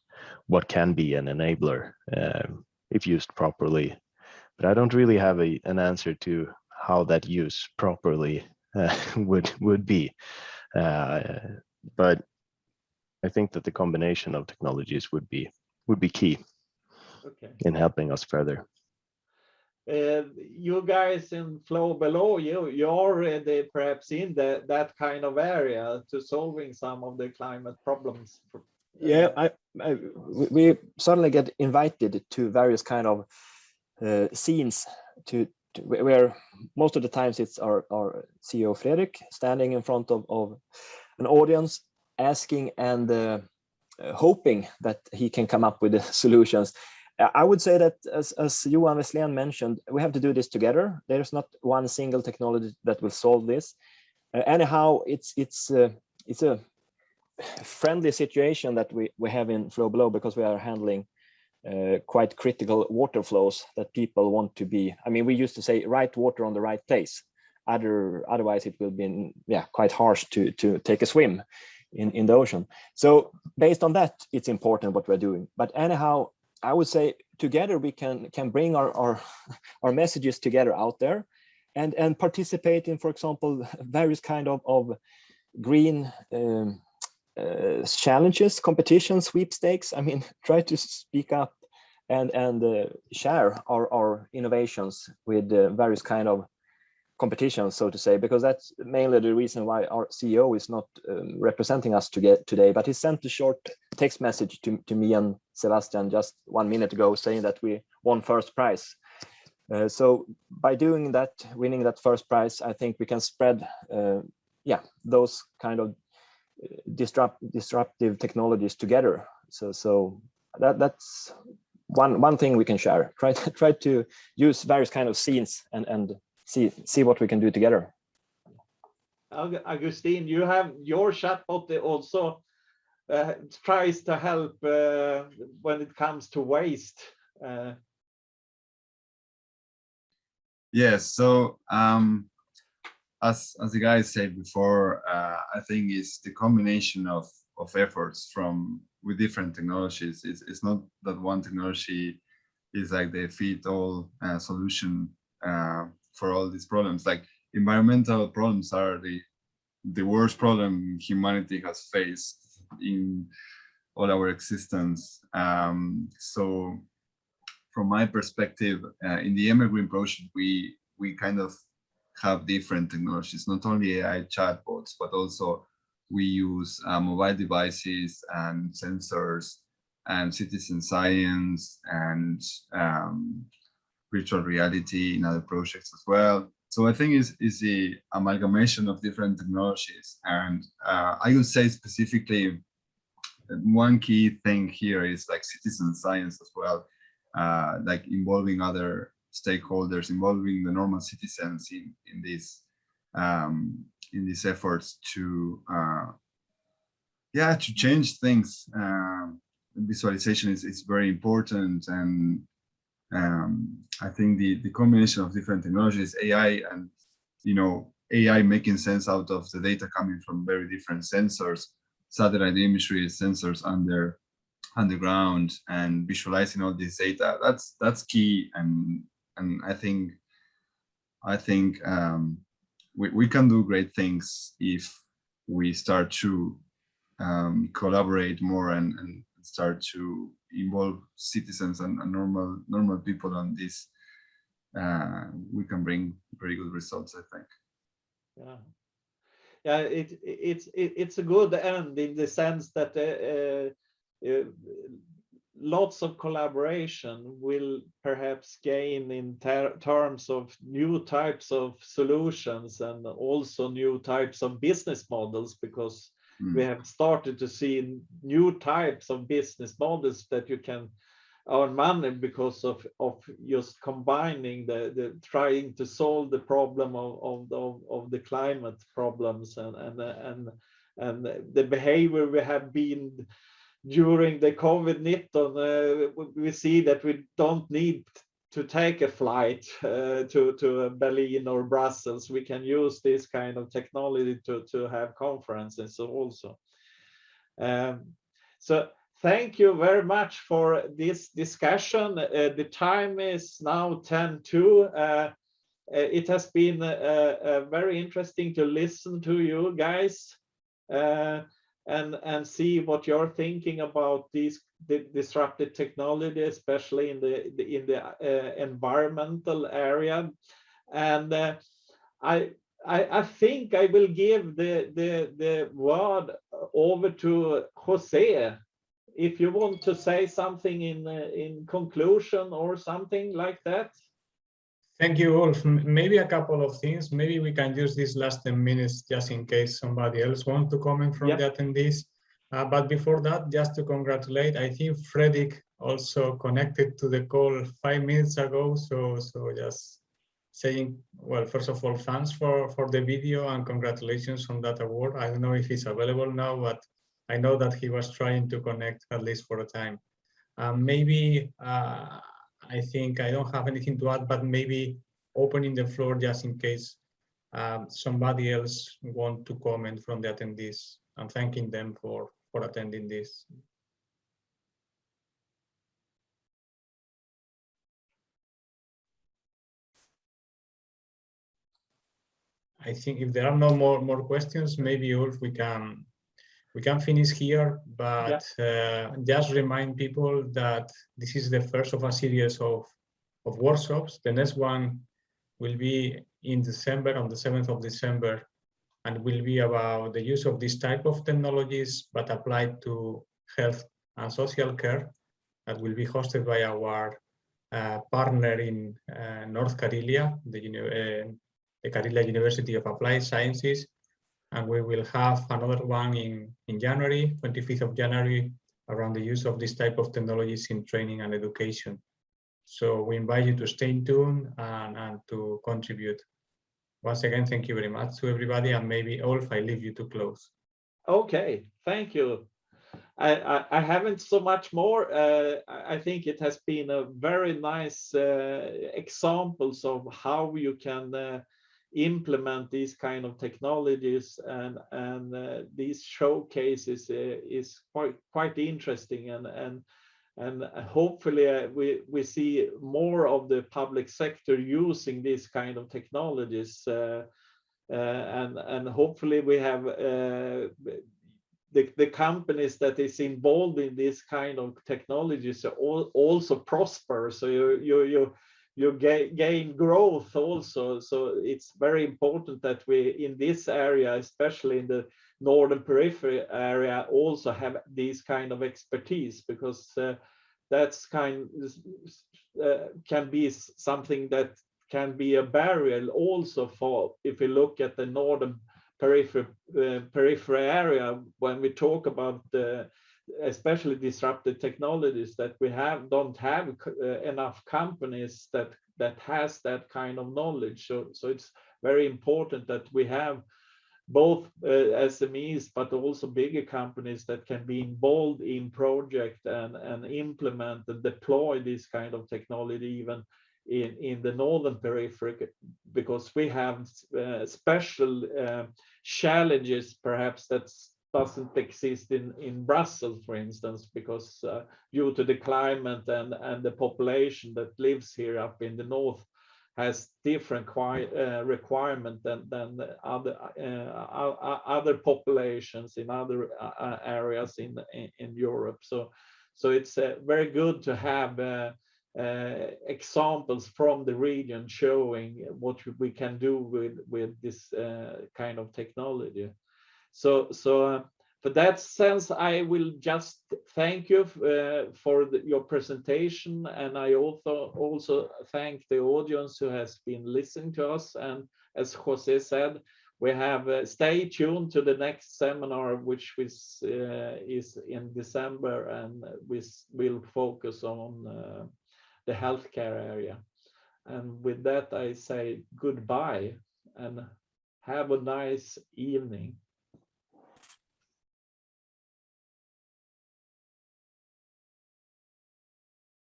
what can be an enabler if used properly. But I don't really have an answer to how that use properly would be. But I think that the combination of technologies would be key in helping us further. You guys in Flow Below, you're already perhaps in that kind of area to solving some of the climate problems. Yeah, we certainly get invited to various kind of scenes where most of the times it's our CEO Fredrik standing in front of an audience, asking and hoping that he can come up with the solutions. I would say that as Johan Westlén mentioned, we have to do this together. There's not one single technology that will solve this. Anyhow, it's a friendly situation that we have in Flow Below, because we are handling quite critical water flows that people want to be. I mean, we used to say right water on the right place. Otherwise, it will be quite harsh to take a swim in the ocean. So based on that, it's important what we're doing. But anyhow, I would say together we can bring our messages together out there and participate in, for example, various kind of green challenges, competitions, sweepstakes. I mean, try to speak up and share our innovations with various kind of competitions, so to say, because that's mainly the reason why our CEO is not representing us today. But he sent a short text message to me and Sebastian just 1 minute ago saying that we won first prize. So by doing that, winning that first prize, I think we can spread those kind of disruptive technologies together. So that's one thing we can share. Try to use various kind of scenes and see what we can do together. Augustine, you have your chatbot that also tries to help when it comes to waste. Yes, so as the guys said before, I think it's the combination of efforts with different technologies. It's not that one technology is like the fit-all solution for all these problems. Like environmental problems are the worst problem humanity has faced in all our existence. So from my perspective, in the EMERGREEN project, we kind of have different technologies, not only AI chatbots, but also we use mobile devices and sensors and citizen science and virtual reality in other projects as well. So I think it's the amalgamation of different technologies. And I would say specifically, one key thing here is like citizen science as well, like involving other stakeholders, involving the normal citizens in these efforts to to change things. Visualization is very important, and I think the combination of different technologies, AI, and AI making sense out of the data coming from very different sensors, satellite imagery, sensors underground, and visualizing all this data. That's key, and I think we can do great things if we start to collaborate more and start to involve citizens and normal people on this. We can bring very good results, I think. Yeah, it's a good end in the sense that lots of collaboration will perhaps gain in terms of new types of solutions and also new types of business models, because we have started to see new types of business models that you can earn money because of just combining the trying to solve the problem of the climate problems and the behavior we have been during the COVID-19. We see that we don't need to take a flight to Berlin or Brussels. We can use this kind of technology to have conferences also. So thank you very much for this discussion. The time is now 10:02. It has been very interesting to listen to you guys and see what you're thinking about the disruptive technology, especially in the environmental area. And I think I will give the word over to Jose. If you want to say something in conclusion or something like that. Thank you, Ulf. Maybe a couple of things. Maybe we can use these last 10 minutes just in case somebody else wants to comment from the attendees. But before that, just to congratulate, I think Fredrik also connected to the call 5 minutes ago. So just saying, well, first of all, thanks for the video and congratulations on that award. I don't know if it's available now, but I know that he was trying to connect at least for a time. Maybe I think I don't have anything to add, but maybe opening the floor just in case somebody else want to comment from the attendees, and thanking them for attending this. I think if there are no more questions, maybe Ulf, we can finish here, but just remind people that this is the first of a series of workshops. The next one will be in December, on the 7th of December, and will be about the use of this type of technologies, but applied to health and social care. That will be hosted by our partner in North Karelia, the Karelia University of Applied Sciences. And we will have another one in January, 25th of January, around the use of this type of technologies in training and education. So we invite you to stay tuned and to contribute. Once again, thank you very much to everybody, and maybe Ulf, I leave you to close. Okay, thank you. I haven't so much more. I think it has been a very nice examples of how you can implement these kind of technologies, and these showcases is quite interesting, and hopefully we see more of the public sector using these kind of technologies. and hopefully we have the companies that is involved in this kind of technologies also prosper. So you gain growth also. So it's very important that we in this area, especially in the northern periphery area, also have these kind of expertise, because that's can be something that can be a barrier also for, if we look at the northern periphery area, when we talk about especially disruptive technologies, that we don't have enough companies that has that kind of knowledge. So it's very important that we have both SMEs, but also bigger companies that can be involved in project and implement and deploy this kind of technology even in the northern periphery, because we have special challenges perhaps that doesn't exist in Brussels, for instance, because due to the climate and the population that lives here up in the north has different requirement than other populations in other areas in Europe. So it's very good to have examples from the region showing what we can do with this kind of technology. So for that sense, I will just thank you for your presentation, and I also thank the audience who has been listening to us. And as Jose said, we have stay tuned to the next seminar, which is in December, and we will focus on the healthcare area. And with that, I say goodbye and have a nice evening.